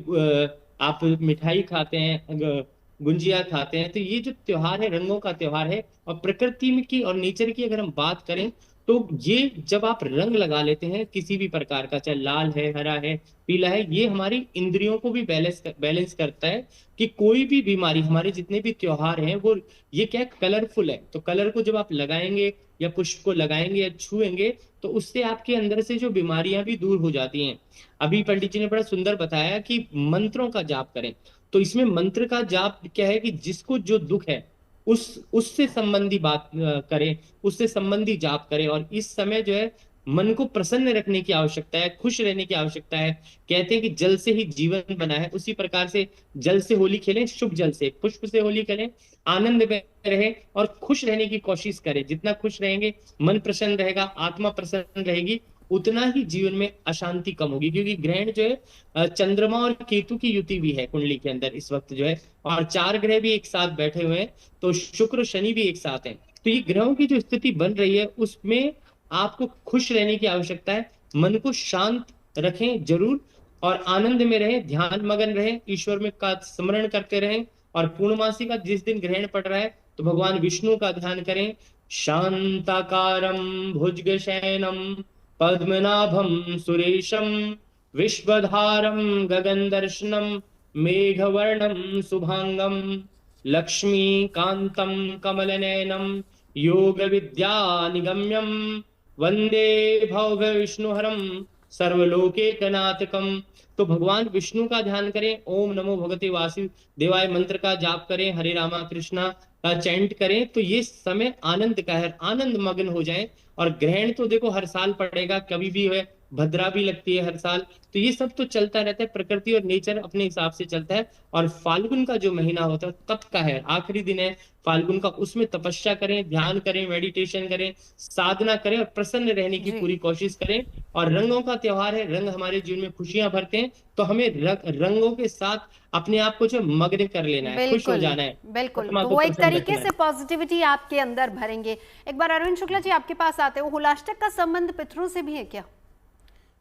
आप मिठाई खाते हैं, गुंजिया खाते हैं। तो ये जो त्योहार है रंगों का त्योहार है। और प्रकृति में की और नेचर की अगर हम बात करें तो ये जब आप रंग लगा लेते हैं किसी भी प्रकार का, चाहे लाल है, हरा है, पीला है, ये हमारी इंद्रियों को भी बैलेंस करता है कि कोई भी बीमारी, हमारे जितने भी त्योहार हैं वो ये क्या है, कलरफुल है। तो कलर को जब आप लगाएंगे या पुष्प को लगाएंगे या छुएंगे तो उससे आपके अंदर से जो बीमारियां भी दूर हो जाती हैं। अभी पंडित जी ने बड़ा सुंदर बताया कि मंत्रों का जाप करें। तो इसमें मंत्र का जाप क्या है कि जिसको जो दुख है उससे संबंधी बात करें, उससे संबंधी जाप करें। और इस समय जो है मन को प्रसन्न रखने की आवश्यकता है, खुश रहने की आवश्यकता है। कहते हैं कि जल से ही जीवन बना है, उसी प्रकार से जल से होली खेलें, शुभ जल से, पुष्प से होली खेलें, आनंद में रहे और खुश रहने की कोशिश करें। जितना खुश रहेंगे मन प्रसन्न रहेगा, आत्मा प्रसन्न रहेगी, उतना ही जीवन में अशांति कम होगी। क्योंकि ग्रहण जो है चंद्रमा और केतु की युति भी है कुंडली के अंदर इस वक्त जो है, और 4 ग्रह भी एक साथ बैठे हुए हैं, तो शुक्र शनि भी एक साथ हैं। तो ये ग्रहों की जो स्थिति बन रही है उसमें आपको खुश रहने की आवश्यकता है। मन को शांत रखें जरूर और आनंद में रहें, ध्यान मगन रहें, ईश्वर में का स्मरण करते रहें। और पूर्णमासी का जिस दिन ग्रहण पड़ रहा है तो भगवान विष्णु का ध्यान करें। शांताकारं भुजगशयनं पद्मनाभं सुरेशं विश्वधारं गगनदर्शनं मेघवर्णं शुभांगं लक्ष्मीकान्तं कमलनयनं योगविद्यानिगम्यं वंदे भव्य विष्णुहरं सर्वलोकैकनाथकं। तो भगवान विष्णु का ध्यान करें, ओम नमो भगवते वासुदेवाय मंत्र का जाप करें, हरे रामा कृष्णा का चैंट करें। तो ये समय आनंद का है, आनंद मग्न हो जाए। और ग्रहण तो देखो हर साल पड़ेगा, कभी भी है, भद्रा भी लगती है हर साल। तो ये सब तो चलता रहता है, प्रकृति और नेचर अपने हिसाब से चलता है। और फाल्गुन का जो महीना होता है तब का है, आखिरी दिन है फाल्गुन का, उसमें तपस्या करें, ध्यान करें, मेडिटेशन करें, साधना करें और प्रसन्न रहने की पूरी कोशिश करें। और रंगों का त्योहार है, रंग हमारे जीवन में खुशियां भरते हैं, तो हमें रंगों के साथ अपने आप को जो मग्न कर लेना है, खुश हो जाना है। बिल्कुल, तो वो एक तरीके से पॉजिटिविटी आपके अंदर भरेंगे। एक बार अरविंद शुक्ला जी आपके पास आते हो, होलाष्टक का संबंध पितरों से भी है क्या?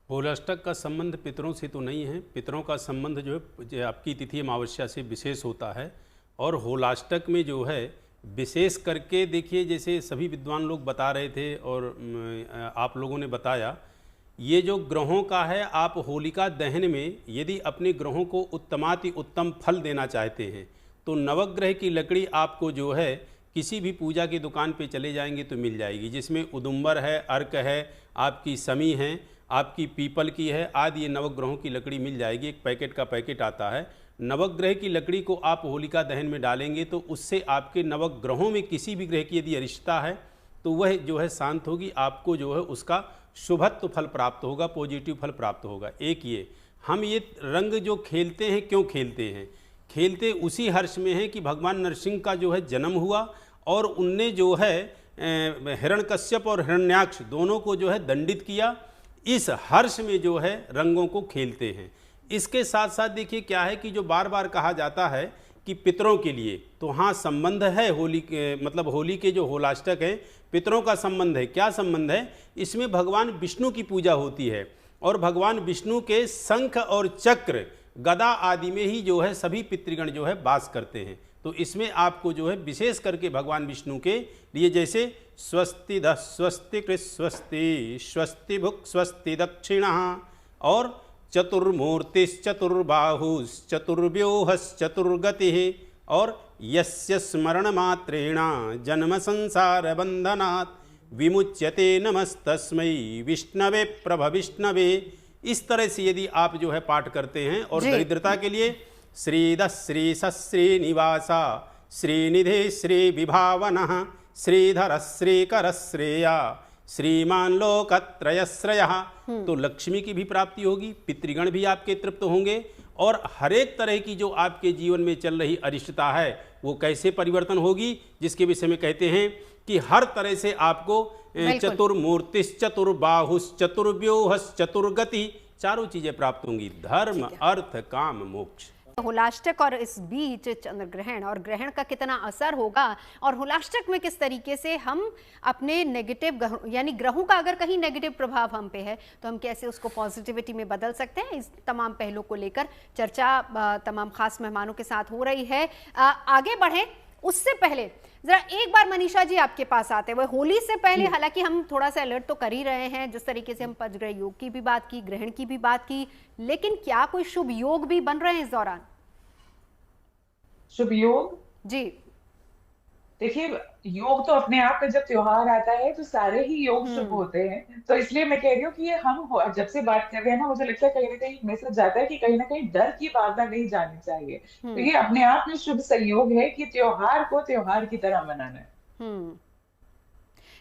होलाष्टक का संबंध पितरों से तो नहीं है। पितरों का संबंध जो है आपकी तिथि अमावस्या से विशेष होता है। और होलाष्टक में जो है विशेष करके देखिए, जैसे सभी विद्वान लोग बता रहे थे और आप लोगों ने बताया, ये जो ग्रहों का है, आप होलिका दहन में यदि अपने ग्रहों को उत्तमाति उत्तम फल देना चाहते हैं तो नवग्रह की लकड़ी आपको जो है किसी भी पूजा की दुकान पे चले जाएंगे तो मिल जाएगी, जिसमें उदुम्बर है, अर्क है, आपकी समी है, आपकी पीपल की है, आदि ये नवग्रहों की लकड़ी मिल जाएगी। एक पैकेट का पैकेट आता है। नवग्रह की लकड़ी को आप होलिका दहन में डालेंगे तो उससे आपके नवग्रहों में किसी भी ग्रह की यदि अरिष्टता है तो वह जो है शांत होगी, आपको जो है उसका शुभत्व फल प्राप्त होगा, पॉजिटिव फल प्राप्त होगा। एक ये हम ये रंग जो खेलते हैं, क्यों खेलते हैं? खेलते उसी हर्ष में हैं कि भगवान नरसिंह का जो है जन्म हुआ और उनने जो है हिरण्यकश्यप और हिरण्याक्ष दोनों को जो है दंडित किया। इस हर्ष में जो है रंगों को खेलते हैं। इसके साथ साथ देखिए क्या है कि जो बार बार कहा जाता है कि पितरों के लिए, तो हाँ संबंध है होली के, मतलब होली के जो होलाष्टक है पितरों का संबंध है। क्या संबंध है? इसमें भगवान विष्णु की पूजा होती है और भगवान विष्णु के शंख और चक्र, गदा आदि में ही जो है सभी पितृगण जो है वास करते हैं। तो इसमें आपको जो है विशेष करके भगवान विष्णु के लिए, जैसे स्वस्ति द स्वस्ति कृ स्वस्ति स्वस्ति भुक् स्वस्ति दक्षिणः और चतुर्बाहुश्चतुर्व्यूहश्चतुर्गतिः और यस्य स्मरण मात्रेण जन्म संसार बंधनात् विमुच्यते नमस्तस्मै विष्णवे प्रभविष्णवे। इस तरह से यदि आप जो है पाठ करते हैं और दरिद्रता के लिए श्रीद श्री श्रीनिवासा श्रीनिधे श्री विभावनः श्रीधर श्रीकर श्रेया श्रीमान लोकत्रयश्रयः, तो लक्ष्मी की भी प्राप्ति होगी, पितृगण भी आपके तृप्त होंगे और हर एक तरह की जो आपके जीवन में चल रही अरिष्टता है वो कैसे परिवर्तन होगी, जिसके विषय में कहते हैं कि हर तरह से आपको चतुर्बाहुश्चतुर्व्यूहश्चतुर्गति, चारों चीजें प्राप्त होंगी, धर्म अर्थ काम मोक्ष। होलाष्टक और इस बीच चंद्र ग्रहण और ग्रहण का कितना असर होगा, और होलाष्टक में किस तरीके से हम अपने नेगेटिव यानी ग्रहों का अगर कहीं नेगेटिव प्रभाव हम पे है तो हम कैसे उसको पॉजिटिविटी में बदल सकते हैं, इस तमाम पहलुओं को लेकर चर्चा तमाम खास मेहमानों के साथ हो रही है। आगे बढ़े उससे पहले जरा एक बार मनीषा जी आपके पास आते हुए, होली से पहले हालांकि हम थोड़ा सा अलर्ट तो कर ही रहे हैं, जिस तरीके से हम पंचग्रह योग की भी बात की, ग्रहण की भी बात की, लेकिन क्या कोई शुभ योग भी बन रहे हैं इस दौरान? शुभ योग जी देखिए, योग तो अपने आप में जब त्योहार आता है तो सारे ही योग शुभ होते हैं, तो इसलिए मैं कह रही हूँ कि ये जब से बात कर रहे हैं ना, मुझे लगता है कहीं ना कहीं मैसेज जाता है कि कहीं ना कहीं डर की भावना नहीं जानी चाहिए। तो ये अपने आप में शुभ संयोग है कि त्योहार को त्योहार की तरह मनाना है।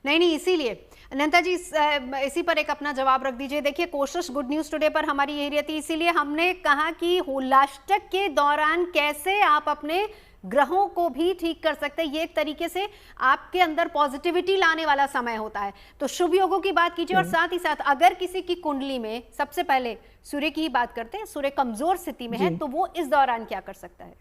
नहीं, इसीलिए अनंता जी इसी पर एक अपना जवाब रख दीजिए। देखिए, कोशिश गुड न्यूज टुडे पर हमारी यही रहती है, इसीलिए हमने कहा कि होलाष्टक के दौरान कैसे आप अपने ग्रहों को भी ठीक कर सकते हैं। ये एक तरीके से आपके अंदर पॉजिटिविटी लाने वाला समय होता है। तो शुभ योगों की बात कीजिए, और साथ ही साथ अगर किसी की कुंडली में, सबसे पहले सूर्य की ही बात करते हैं, सूर्य कमजोर स्थिति में है तो वो इस दौरान क्या कर सकता है?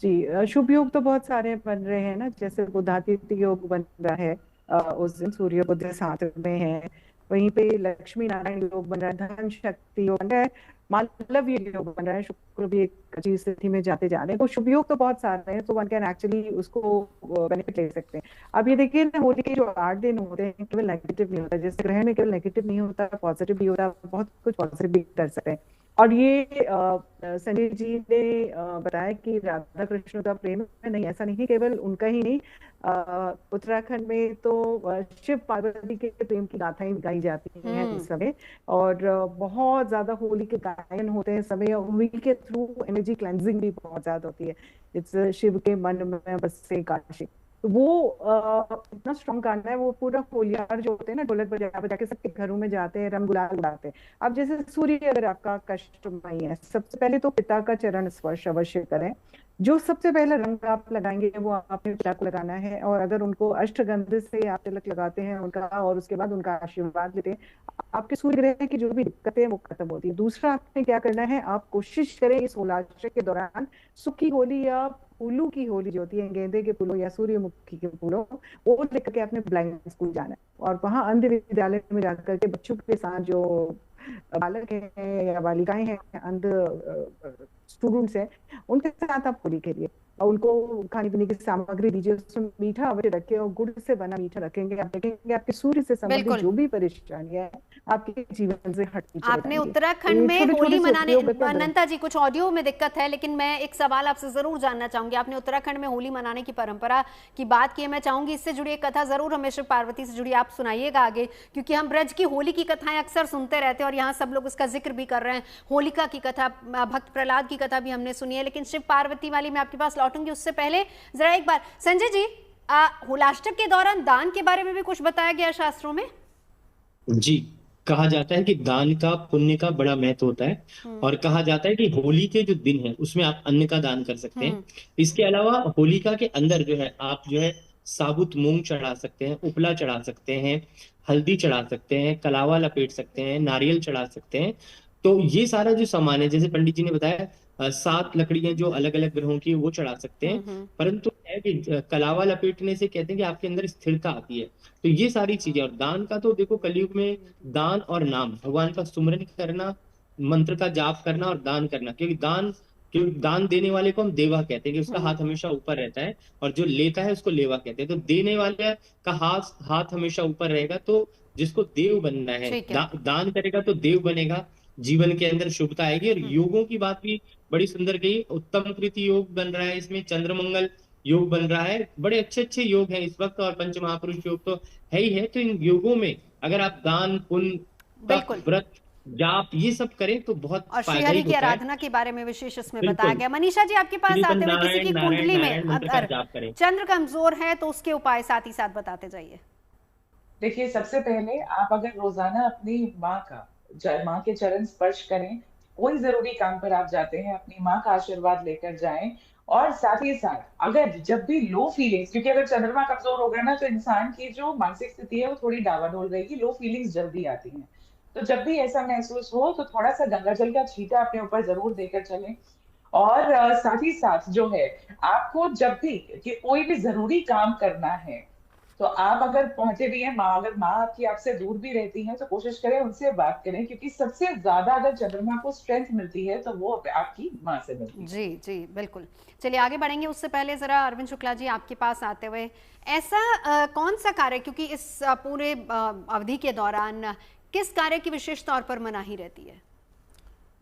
जी, शुभ योग तो बहुत सारे बन रहे हैं ना, जैसे बुधादित्य योग बन रहा है, उस दिन सूर्य बुध साथ में है। वहीं पे लक्ष्मी नारायण योग बन रहा है, धन शक्ति योग बन रहा है, मालव्य योग बन रहा है, शुक्र भी एक अच्छी स्थिति में जाते जा रहे हैं। तो शुभ योग तो बहुत सारे हैं, तो वन कैन एक्चुअली उसको बेनिफिट ले सकते हैं। अब ये देखिए ना, होली के जो 8 दिन होते हैं केवल नेगेटिव नहीं होता, जैसे ग्रहण में केवल नेगेटिव नहीं होता, पॉजिटिव भी होता है, बहुत कुछ पॉजिटिव भी कर सकते हैं। और ये संजय जी ने बताया कि राधा कृष्ण का प्रेम है, नहीं ऐसा नहीं, केवल उनका ही नहीं, उत्तराखंड में तो शिव पार्वती के प्रेम की गाथाएं गाई जाती हैं इस समय, और बहुत ज्यादा होली के गायन होते हैं इस समय। होली के थ्रू एनर्जी क्लेंजिंग भी बहुत ज्यादा होती है। इट्स शिव के मन में बसे काशी, तो वो इतना स्ट्रॉन्ग गाना है। वो पूरा होलियार जो होते हैं ना, ढोलक बजा बजा के सबके घरों में जाते हैं, रंग गुलाल उड़ाते हैं। अब जैसे सूर्य अगर आपका कष्टमयी है, सबसे पहले तो पिता का चरण स्पर्श अवश्य करें। जो सबसे पहला रंग आप लगाएंगे वो आपने पिता को लगाना है, और अगर उनको अष्टगंध से आप तिलक लगाते हैं उनका, और उसके बाद उनका आशीर्वाद लेते हैं, आपके सूर्य ग्रह की जो भी दिक्कतें वो खत्म होती है। दूसरा आपने क्या करना है, आप कोशिश करें इस होलाष्टक के दौरान सुखी होली या फूलों की होली जो होती है, गेंदे के फूलों या सूर्यमुखी के फूलों, वो लेकर के आपने ब्लाइंड स्कूल जाना है, और वहां अंध विद्यालय में जाकर के बच्चों के साथ जो बालक हैं या बालिकाएं हैं, अंध स्टूडेंट्स हैं, उनके साथ आप होली खेलिए, और उनको खाने पीने की सामग्री दीजिए, उसमें मीठा अवश्य रखें, और गुड़ से बना मीठा रखेंगे। आप देखेंगे आपके सूर्य से संबंधित जो भी परेशानियां है आपके जीवन से हटती चली आपने जाएंगी। उत्तराखंड में होली मनाने, अनंता जी कुछ ऑडियो में दिक्कत है, लेकिन मैं एक सवाल आपसे जरूर जानना चाहूंगी। आपने उत्तराखंड में होली मनाने की परंपरा की बात की है, मैं चाहूंगी इससे जुड़ी एक कथा जरूर हमें शिव पार्वती से जुड़ी आप सुनाइएगा आगे, क्योंकि हम ब्रज की होली की कथाएं अक्सर सुनते रहते हैं और यहाँ सब लोग उसका जिक्र भी कर रहे हैं। होलिका की कथा, भक्त प्रहलाद की कथा भी हमने सुनी है, लेकिन शिव पार्वती वाली मैं आपके पास लौटूंगी। उससे पहले जरा एक बार संजय जी, होलाष्टक के दौरान दान के बारे में भी कुछ बताया गया शास्त्रों में? जी, कहा जाता है कि दान का, पुण्य का बड़ा महत्व होता है, और कहा जाता है कि होली के जो दिन है उसमें आप अन्न का दान कर सकते हैं। इसके अलावा होलिका के अंदर जो है आप जो है साबुत मूंग चढ़ा सकते हैं, उपला चढ़ा सकते हैं, हल्दी चढ़ा सकते हैं, कलावा लपेट सकते हैं, नारियल चढ़ा सकते हैं। तो ये सारा जो सामान है, जैसे पंडित जी ने बताया, 7 लकड़ियां जो अलग अलग ग्रहों की वो चढ़ा सकते हैं, परंतु है कि कलावा लपेटने से कहते हैं कि आपके अंदर स्थिरता आती है। तो ये सारी चीजें, और दान का तो देखो कलयुग में दान और नाम, भगवान का सुमरन करना, मंत्र का जाप करना और दान करना, क्योंकि दान देने वाले को हम देवा कहते हैं कि उसका हाथ हमेशा ऊपर रहता है, और जो लेता है उसको लेवा कहते हैं। तो देने वाले का हाथ हमेशा ऊपर रहेगा, तो जिसको देव बनना है, दान करेगा तो देव बनेगा, जीवन के अंदर शुभता आएगी। और योगों की बात भी बड़ी सुंदर कही, उत्तम कृति योग बन रहा है, इसमें चंद्रमंगल योग बन रहा है, बड़े अच्छे अच्छे योग हैं इस वक्त, और पंच महापुरुष योग तो है ही है। तो इन योगों में अगर आप दान, पुण्य, व्रत, जाप ये सब करें तो बहुत और श्रीहरि की आराधना के बारे में विशेष इसमें बताया गया। मनीषा जी, आपके पास आते हुए किसी की कुंडली में चंद्र कमजोर है तो उसके उपाय साथ ही साथ बताते जाइए। देखिए, सबसे पहले आप अगर रोजाना अपनी माँ के चरण स्पर्श करें, कोई जरूरी काम पर आप जाते हैं, अपनी माँ का आशीर्वाद लेकर जाएं। और साथ ही साथ अगर जब भी लो फीलिंग्स, क्योंकि अगर चंद्रमा कमजोर होगा ना तो इंसान की जो मानसिक स्थिति है वो थोड़ी डावाडोल रहेगी, लो फीलिंग्स जल्दी आती हैं। तो जब भी ऐसा महसूस हो तो थोड़ा सा गंगा जल का छींटा अपने ऊपर जरूर देकर चलें। और साथ ही साथ जो है, आपको जब भी कि कोई भी जरूरी काम करना है, तो आप अगर पहुंचे भी हैं, माँ अगर माँ आपकी आपसे दूर भी रहती है, तो कोशिश करें उनसे बात करें, क्योंकि सबसे ज्यादा अगर चंद्रमा को स्ट्रेंथ मिलती है तो वो आपकी माँ से मिलती है। जी जी बिल्कुल। चलिए आगे बढ़ेंगे, उससे पहले जरा अरविंद शुक्ला जी आपके पास आते हुए, ऐसा कौन सा कार्य, क्योंकि इस पूरे अवधि के दौरान किस कार्य की विशेष तौर पर मनाही रहती है?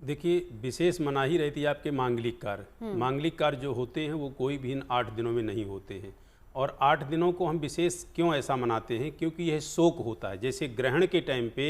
देखिए, विशेष मनाही रहती है आपके मांगलिक कार्य। मांगलिक कार्य जो होते हैं वो कोई भी इन 8 दिनों में नहीं होते हैं। और 8 दिनों को हम विशेष क्यों ऐसा मनाते हैं? क्योंकि यह शोक होता है। जैसे ग्रहण के टाइम पे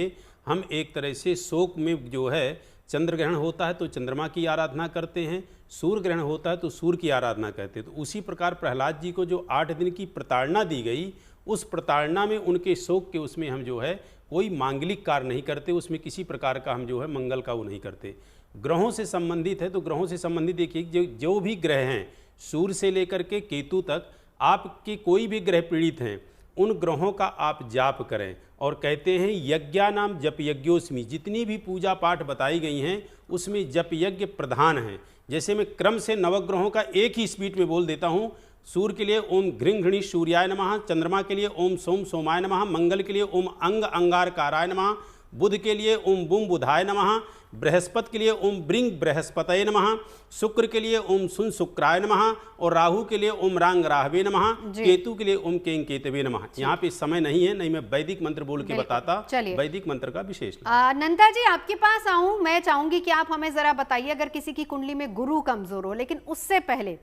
हम एक तरह से शोक में जो है, चंद्र ग्रहण होता है तो चंद्रमा की आराधना करते हैं, सूर्य ग्रहण होता है तो सूर्य की आराधना करते हैं। तो उसी प्रकार प्रहलाद जी को जो 8 दिन की प्रताड़ना दी गई, उस प्रताड़ना में उनके शोक के उसमें हम जो है कोई मांगलिक कार्य नहीं करते, उसमें किसी प्रकार का हम जो है मंगल का वो नहीं करते। ग्रहों से संबंधित है तो ग्रहों से संबंधित देखिए, जो भी ग्रह हैं, सूर्य से लेकर के केतु तक, आपके कोई भी ग्रह पीड़ित हैं, उन ग्रहों का आप जाप करें। और कहते हैं यज्ञा नाम जप यज्ञोस्मि, जितनी भी पूजा पाठ बताई गई हैं उसमें जप यज्ञ प्रधान है। जैसे मैं क्रम से नवग्रहों का एक ही स्पीड में बोल देता हूँ। सूर्य के लिए ओम घृं घृणी सूर्याय नमः, चंद्रमा के लिए ओम सोम सोमाय नमः, मंगल के लिए ओम अंग अंगारकाराय नमः, बुध के लिए ओम बुम बुधाय नमः, बृहस्पति के लिए ओम ब्रिंग बृहस्पतये नमः, शुक्र के लिए ओम सुन शुक्राय नमः, और राहु के लिए ओम रांग राहवे नमः, केतु के लिए ओम कें केतवे नमः। यहाँ पे समय नहीं है, नहीं मैं वैदिक मंत्र बोल के बताता, वैदिक मंत्र का विशेष। नंदा जी आपके पास आऊं, मैं चाहूंगी कि आप हमें जरा बताइए, अगर किसी की कुंडली में गुरु कमजोर हो, लेकिन उससे पहले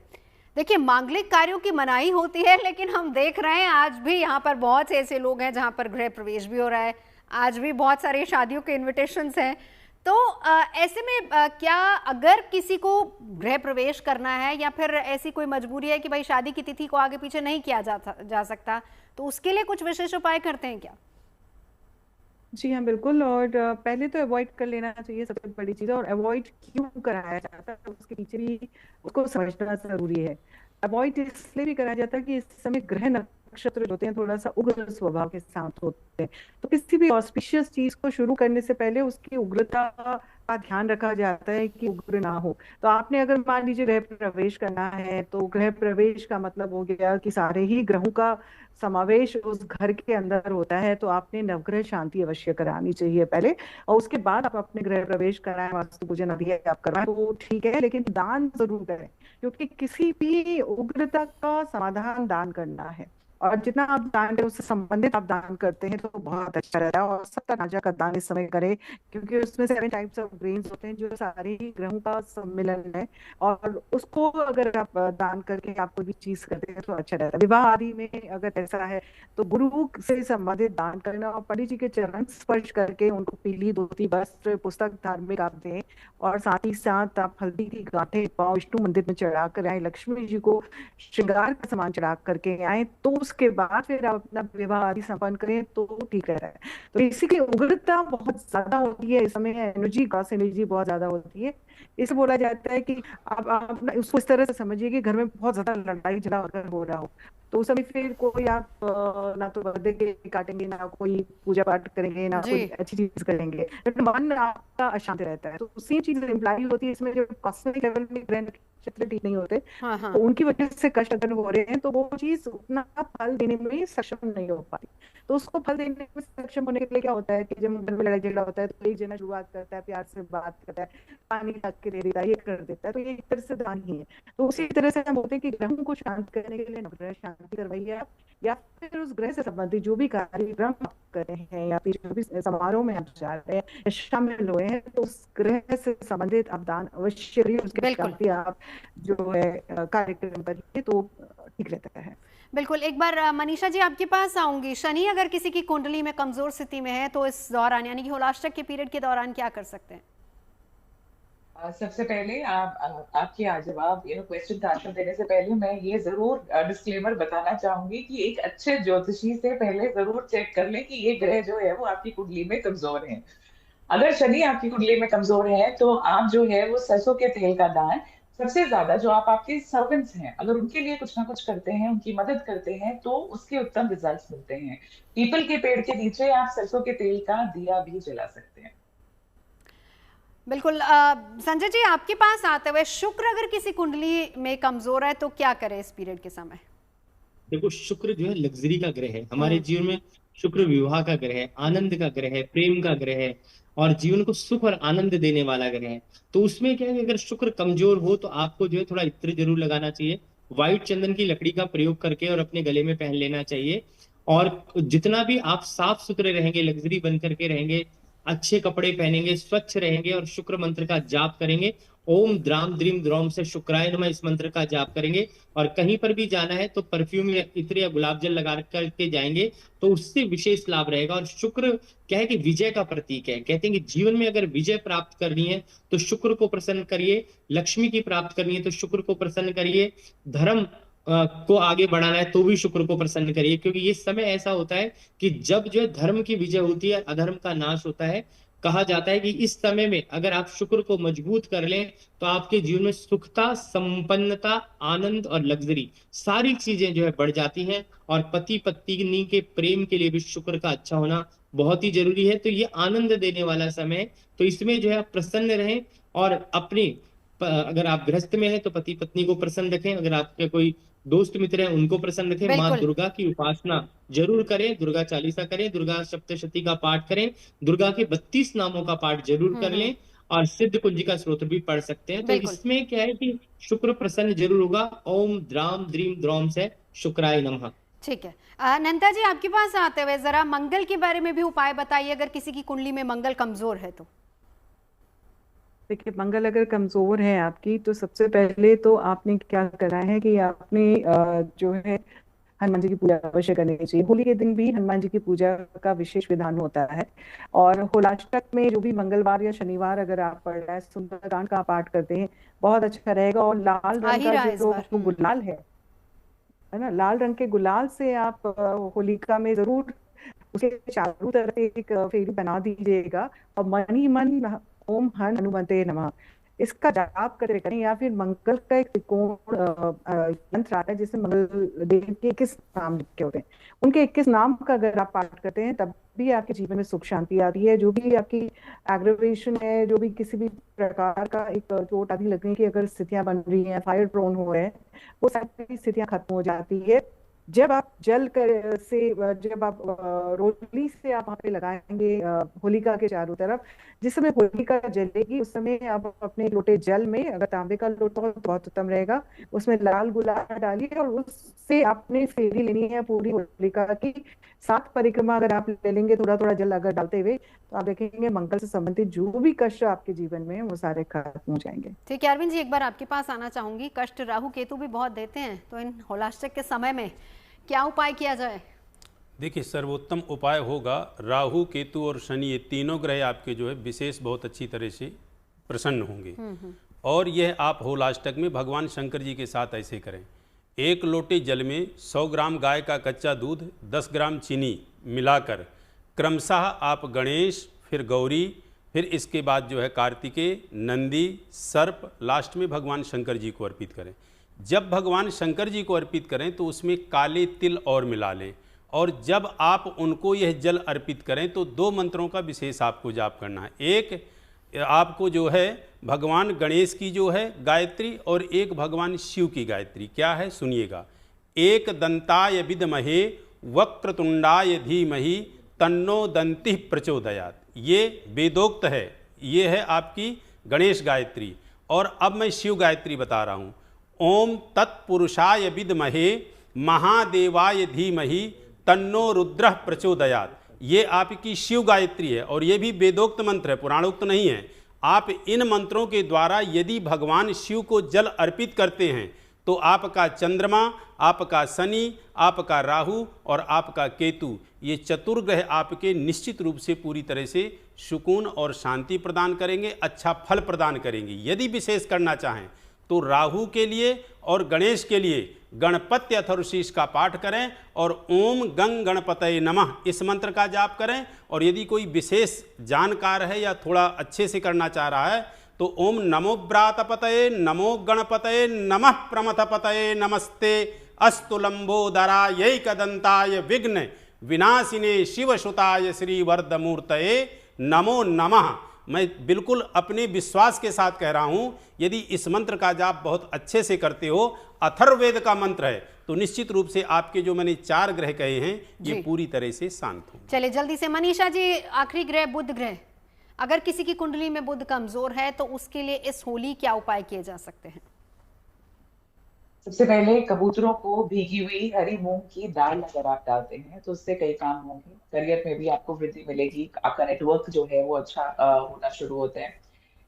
देखिए मांगलिक कार्यों की मनाही होती है, लेकिन हम देख रहे हैं आज भी यहाँ पर बहुत से ऐसे लोग हैं जहाँ पर गृह प्रवेश भी हो रहा है, आज भी बहुत सारी शादियों के इन्विटेशंस हैं। तो ऐसे में क्या अगर किसी को गृह प्रवेश करना है या फिर ऐसी कोई मजबूरी है कि भाई शादी की तिथि को आगे पीछे नहीं किया जा सकता, तो उसके लिए कुछ विशेष उपाय करते हैं क्या? जी हाँ बिल्कुल। और पहले तो अवॉइड कर लेना चाहिए, सबसे बड़ी चीज़ है। और अवॉइड क्यों कराया जाता है उसके पीछे भी उसको समझना जरूरी है। अवॉइड इसलिए भी कराया जाता है कि इस समय ग्रह नक्षत्र जो होते हैं थोड़ा सा उग्र स्वभाव के साथ होते हैं, तो किसी भी ऑस्पिशियस चीज को शुरू करने से पहले उसकी उग्रता का ध्यान रखा जाता है कि उग्र ना हो। तो आपने अगर मान लीजिए गृह प्रवेश करना है, तो गृह प्रवेश का मतलब हो गया कि सारे ही ग्रहों का समावेश उस घर के अंदर होता है, तो आपने नवग्रह शांति अवश्य करानी चाहिए पहले, और उसके बाद आप अपने गृह प्रवेश कराएं, वास्तु पूजन आदि आप करवाएं तो ठीक है। लेकिन दान जरूर करें, क्योंकि किसी भी उग्रता का समाधान दान करना है, और जितना आप दान उससे संबंधित आप दान करते हैं तो बहुत अच्छा रहता है। और सप्त अनाजा का दान इस समय करें, क्योंकि उसमें 7 टाइप्स ऑफ ग्रेन्स होते हैं जो सारे ही ग्रहों का सम्मिलन है, और उसको अगर आप दान करके आप कोई भी चीज करते हैं तो अच्छा रहता है। विवाह आदि में अगर ऐसा है तो गुरु से संबंधित दान करना, और पंडित जी के चरण स्पर्श करके उनको पीली धोती वस्त्र पुस्तक धार्मिक आप दें, और साथ ही साथ आप हल्दी की गांठें पाँव विष्णु मंदिर में चढ़ा कर आए, लक्ष्मी जी को श्रृंगार का सामान चढ़ा करके आए, तो उसके बाद फिर आप अपना विवाह आदि संपन्न करें तो ठीक रहता है। तो इसी की उग्रता बहुत ज्यादा होती है इस समय, एनर्जी क्रॉस एनर्जी बहुत ज्यादा होती है। इसे बोला जाता है कि आप उसको इस तरह से समझिए कि घर में बहुत ज्यादा लड़ाई झगड़ा अगर हो रहा हो, तो उस समय फिर कोई आप ना तो बर्थडे केक काटेंगे, ना कोई पूजा पाठ करेंगे, ना कोई अच्छी चीज करेंगे, मन आपका अशांत रहता है। तो उसी चीज इम्प्लाई होती है इसमें, जो कॉस्मिक लेवल में ग्रह नक्षत्र ठीक नहीं होते, तो उनकी वजह से कष्ट अगर हो रहे हैं तो वो चीज उतना फल देने में सक्षम नहीं हो पाती। तो उसको फल देने में सक्षम होने के लिए क्या होता है कि जब घर में लड़ाई झगड़ा होता है तो एक जना शुरुआत करता है, प्यार से बात करता है, पानी ढक के दे देता है, ये कर देता है, तो ये एक तरह से दान ही है। तो उसी तरह से हम बोलते हैं कि ग्रहों को शांत करने के लिए नवग्रह शांति करवाइए आप, या फिर उस ग्रह से संबंधित जो भी कार्यक्रम आप कर रहे हैं या फिर जो भी समारोह में आप जा रहे हैं शामिल हुए हैं, तो उस ग्रह से संबंधित आप दान अवश्य करिए, उसके शांति आप जो है कार्यक्रम करिए तो ठीक रहता है। बिल्कुल। एक बार मनीषा जी आपके पास आऊंगी। शनि अगर किसी की कुंडली में कमजोर स्थिति में है तो इस दौरान यानी कि होलाष्टक के पीरियड के दौरान क्या कर सकते हैं? सबसे पहले आपके जवाब क्वेश्चन का आंसर देने से पहले मैं ये जरूर डिस्क्लेमर बताना चाहूंगी कि एक अच्छे ज्योतिषी से पहले जरूर चेक कर लें कि ये ग्रह जो है वो आपकी कुंडली में कमजोर है। अगर शनि आपकी कुंडली में कमजोर है तो आप जो है वो सरसों के तेल का दान सबसे ज्यादा, जो आप आपके सर्वेंट्स हैं अगर उनके लिए कुछ ना कुछ करते हैं, उनकी मदद करते हैं, तो उसके उत्तम रिजल्ट्स मिलते हैं। पीपल के पेड़ के नीचे आप सरसों के तेल का दिया भी जला सकते हैं। बिल्कुल। संजय जी, आपके पास आते हुए शुक्र अगर किसी कुंडली में कमजोर है तो क्या करे इस पीरियड के समय? देखो, शुक्र जो है लग्जरी का ग्रह है हमारे जीवन में। शुक्र विवाह का ग्रह है, आनंद का ग्रह है, प्रेम का ग्रह है और जीवन को सुख और आनंद देने वाला ग्रह है। तो उसमें क्या है कि अगर शुक्र कमजोर हो तो आपको जो है थोड़ा इत्र जरूर लगाना चाहिए। व्हाइट चंदन की लकड़ी का प्रयोग करके और अपने गले में पहन लेना चाहिए। और जितना भी आप साफ सुथरे रहेंगे, लग्जरी बन करके रहेंगे, अच्छे कपड़े पहनेंगे, स्वच्छ रहेंगे और शुक्र मंत्र का जाप करेंगे, ओम द्राम द्रीम द्रोम से शुक्राय नमः इस मंत्र का जाप करेंगे, और कहीं पर भी जाना है तो परफ्यूम या इत्र या गुलाब जल लगा करके जाएंगे तो उससे विशेष लाभ रहेगा। और शुक्र क्या है कि विजय का प्रतीक है। कहते हैं कि जीवन में अगर विजय प्राप्त करनी है तो शुक्र को प्रसन्न करिए, लक्ष्मी की प्राप्त करनी है तो शुक्र को प्रसन्न करिए, धर्म को आगे बढ़ाना है तो भी शुक्र को प्रसन्न करिए। क्योंकि ये समय ऐसा होता है कि जब जो है धर्म की विजय होती है, अधर्म का नाश होता है। कहा जाता है कि इस समय में अगर आप शुक्र को मजबूत कर लें तो आपके जीवन में सुखता, संपन्नता, आनंद और लग्जरी सारी चीजें जो है बढ़ जाती हैं। और पति पत्नी के प्रेम के लिए भी शुक्र का अच्छा होना बहुत ही जरूरी है। तो ये आनंद देने वाला समय, तो इसमें जो है आप प्रसन्न रहें और अपने अगर आप गृहस्थ में हैं तो पति पत्नी को प्रसन्न रखें, अगर आपके कोई दोस्त मित्र हैं उनको प्रसन्न रखें। माँ बिल्कुल। दुर्गा की उपासना जरूर करें, दुर्गा चालीसा करें, दुर्गा सप्तशती का पाठ करें, दुर्गा के 32 नामों का पाठ जरूर कर लें और सिद्ध कुंजिका स्तोत्र भी पढ़ सकते हैं। तो बिल्कुल। इसमें क्या है कि शुक्र प्रसन्न जरूर होगा। ओम द्राम द्रीम द्रोम से शुक्राय नमः। ठीक है। नंदा जी, आपके पास आते हुए जरा मंगल के बारे में भी उपाय बताइए अगर किसी की कुंडली में मंगल कमजोर है तो। देखिए, मंगल अगर कमजोर है आपकी तो सबसे पहले तो आपने क्या करना है कि आपने जो है हनुमान जी की पूजा अवश्य करनी चाहिए। होली के दिन भी हनुमान जी की पूजा का विशेष विधान होता है। और होलाष्टक में जो भी मंगलवार या शनिवार अगर आप पढ़ रहे हैं, सुंदरकांड का पाठ करते हैं, बहुत अच्छा रहेगा। और लाल रंग का जो गुलाल है ना, लाल रंग के गुलाल से आप होलिका में जरूर उसके चारों तरफ एक फेरी बना दीजिएगा और मन ही मन ओम हन हनुमते नमः इसका जाप करते करें। या फिर मंगल का एक त्रिकोण यंत्र आता है जिसमें मंगल देव के 21 नाम लिखे होते हैं, उनके 21 नाम का अगर आप पाठ करते हैं तब भी आपके जीवन में सुख शांति आती है। जो भी आपकी एग्रेवेशन है, जो भी किसी भी प्रकार का एक चोट आदि लगने की अगर स्थितियां बन रही हैं, फायर प्रोन हो रहे हैं, वो सारी स्थितियां खत्म हो जाती है। जब आप जब आप रोली से आप वहां पे लगाएंगे होलिका के चारों तरफ, जिस समय होलिका जलेगी उस समय आप अपने लोटे जल में, अगर तांबे का लोटा हो तो बहुत उत्तम रहेगा, उसमें लाल गुलाल डालिए और उससे आपने फेरी लेनी है पूरी होलिका की। 7 परिक्रमा अगर आप ले लेंगे थोड़ा थोड़ा जल अगर डालते हुए, तो आप देखेंगे मंगल से संबंधित जो भी कष्ट आपके जीवन में वो सारे खत्म हो जाएंगे। ठीक है अरविंद जी, एक बार आपके पास आना चाहूंगी। कष्ट राहु केतु भी बहुत देते हैं, तो इन होलाष्टक के समय में क्या उपाय किया जाए? देखिए, सर्वोत्तम उपाय होगा राहु केतु और शनि, ये तीनों ग्रह आपके जो है विशेष बहुत अच्छी तरह से प्रसन्न होंगे। और यह आप होलाष्टक में भगवान शंकर जी के साथ ऐसे करें। 1 लोटे जल में 100 ग्राम गाय का कच्चा दूध, 10 ग्राम चीनी मिलाकर क्रमशः आप गणेश, फिर गौरी, फिर इसके बाद जो है कार्तिकेय, नंदी, सर्प, लास्ट में भगवान शंकर जी को अर्पित करें। जब भगवान शंकर जी को अर्पित करें तो उसमें काले तिल और मिला लें। और जब आप उनको यह जल अर्पित करें तो 2 मंत्रों का विशेष आपको जाप करना है। एक आपको जो है भगवान गणेश की जो है गायत्री और एक भगवान शिव की गायत्री। क्या है सुनिएगा। एक दंताय विद्महे वक्रतुंडाय धीमहि तन्नो दंतिः प्रचोदयात्। ये वेदोक्त है, ये है आपकी गणेश गायत्री। और अब मैं शिव गायत्री बता रहा हूँ। ओम तत्पुरुषाय विद्महे महादेवाय धीमहि तन्नो रुद्रः प्रचोदयात्। ये आपकी शिव गायत्री है और ये भी वेदोक्त मंत्र है, पुराणोक्त नहीं है। आप इन मंत्रों के द्वारा यदि भगवान शिव को जल अर्पित करते हैं तो आपका चंद्रमा, आपका शनि, आपका राहु और आपका केतु, ये चतुर्ग्रह आपके निश्चित रूप से पूरी तरह से सुकून और शांति प्रदान करेंगे, अच्छा फल प्रदान करेंगे। यदि विशेष करना चाहें तो राहु के लिए और गणेश के लिए गणपति अथर्वशीष का पाठ करें और ओम गंग गणपतये नमः इस मंत्र का जाप करें। और यदि कोई विशेष जानकार है या थोड़ा अच्छे से करना चाह रहा है तो ओम नमो व्रातपतये नमो गणपतये नमः प्रमथपतये नमस्ते अस्तु लंबोदराय कदंताय विघ्न विनाशिने शिवसुताय श्रीवर्धमूर्तये नमो नमः। मैं बिल्कुल अपने विश्वास के साथ कह रहा हूं, यदि इस मंत्र का जाप बहुत अच्छे से करते हो, अथर्ववेद का मंत्र है, तो निश्चित रूप से आपके जो मैंने 4 ग्रह कहे हैं ये पूरी तरह से शांत होंगे। चलिए जल्दी से मनीषा जी, आखिरी ग्रह बुध ग्रह, अगर किसी की कुंडली में बुध कमजोर है तो उसके लिए इस होली क्या उपाय किए जा सकते हैं? सबसे पहले कबूतरों को भीगी हुई हरी मूंग की दाल अगर आप डालते हैं तो उससे कई काम होंगे। करियर में भी आपको वृद्धि मिलेगी, आपका नेटवर्क जो है वो अच्छा होना शुरू होता है।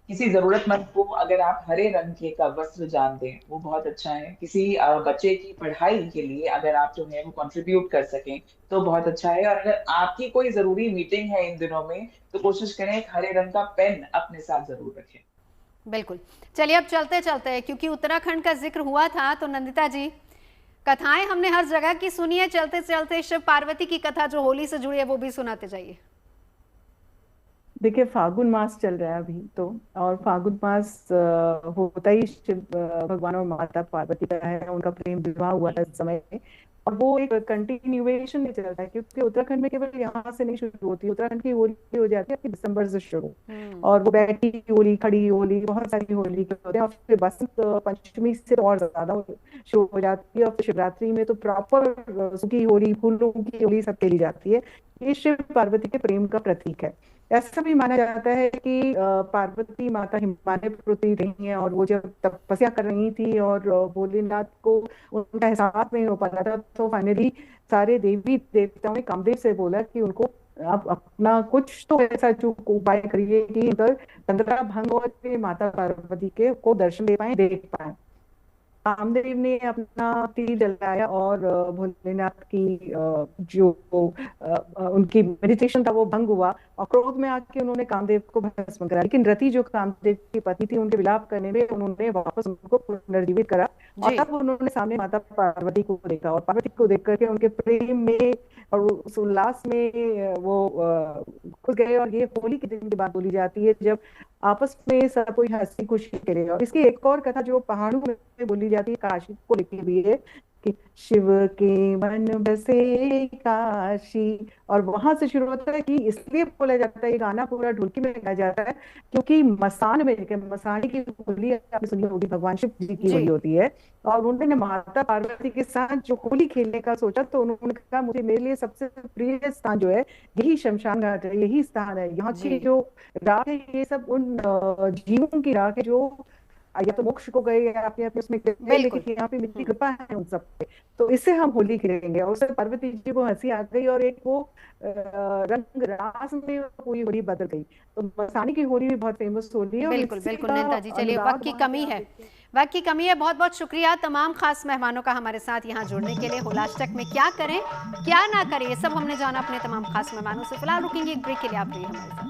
किसी जरूरतमंद को अगर आप हरे रंग के का वस्त्र जान दें वो बहुत अच्छा है। किसी बच्चे की पढ़ाई के लिए अगर आप जो है वो कंट्रीब्यूट कर सकें तो बहुत अच्छा है। और अगर आपकी कोई जरूरी मीटिंग है इन दिनों में तो कोशिश करें एक हरे रंग का पेन अपने साथ जरूर रखें। बिल्कुल। चलिए अब चलते चलते, क्योंकि उत्तराखंड का जिक्र हुआ था, तो नंदिता जी, कथाएं हमने हर जगह की सुनी है, चलते चलते शिव पार्वती की कथा जो होली से जुड़ी है वो भी सुनाते जाइए। देखिए, फागुन मास चल रहा है अभी तो, और फागुन मास होता ही शिव भगवान और माता पार्वती का है, उनका प्रेम विवाह हुआ था इस समय में, और वो एक कंटिन्यूएशन में चलता है, क्योंकि उत्तराखंड में केवल यहाँ से नहीं शुरू होती, उत्तराखंड की होली हो जाती है दिसंबर से शुरू, और वो बैठी होली, खड़ी होली, बहुत सारी होली होते हैं, और फिर बसंत पंचमी से और ज्यादा शुरू हो जाती है, और फिर शिवरात्रि में तो प्रॉपर सूखी होली, फूलों की होली सब खेली जाती है। ये शिव पार्वती के प्रेम का प्रतीक है। ऐसा भी माना जाता है कि पार्वती माता हिमालय पुत्री रही हैं, और वो जब तपस्या कर रही थी और भोलेनाथ को उनका एहसास नहीं हो पा रहा था, तो फाइनली सारे देवी देवताओं ने कामदेव से बोला कि उनको आप अपना कुछ तो ऐसा चूक उपाय करिए कि तंत्रा भंग और माता पार्वती के को दर्शन दे पाए, देख पाए। कामदेव ने अपना तीर जलाया और भोलेनाथ की जो उनकी मेडिटेशन था वो भंग हुआ, और क्रोध में आके उन्होंने कामदेव को भस्म करा। लेकिन रति जो कामदेव की पत्नी थी, उनके विलाप करने में उन्होंने वापस उनको पुनर्जीवित करा, और तब उन्होंने सामने माता पार्वती को देखा, और पार्वती को देख करके उनके प्रेम में और उस उल्लास में वो खुश गए। और ये होली के दिन की बात बोली जाती है जब आपस में सब कोई हंसी खुशी करे। और इसकी एक और कथा जो पहाड़ों में बोली जाती है, काशी को लिखी हुई है कि शिव के मन बसे काशी, और वहां से शुरू होता है कि इसलिए बोला जाता है, ये गाना पूरा ढोलकी में गाया जाता है क्योंकि मसान में, मसानी की होली आपने सुनी होगी, भगवान शिव जी की होली होती है, और उन्होंने माता पार्वती के साथ जो होली खेलने का सोचा, तो उन्होंने कहा मुझे मेरे लिए सबसे प्रिय स्थान जो है यही शमशान घाट है, यही स्थान है, यहाँ की जो राख है ये सब उन जीवों की राख है जो या तो मोक्ष को गए या अपने अपने उसमें गए, लेकिन यहाँ पे मेरी कृपा है उन सब पे, तो इससे हम होली खेलेंगे। और उससे पार्वती जी को हंसी आ गई और एक वो रंग रास में पूरी होली बदल गई। तो मसानी की होली भी बहुत फेमस होली है। बिल्कुल बिल्कुल नंदिता जी, चलिए वक्त की कमी है, वक्त की कमी है। बहुत बहुत शुक्रिया तमाम खास मेहमानों का हमारे साथ यहाँ जुड़ने के लिए। होलाष्टक में क्या करें क्या ना करें ये सब हमने जाना अपने तमाम खास मेहमानों से। फिलहाल रुकेंगे एक ब्रेक के लिए, आप रहिए हमारे साथ।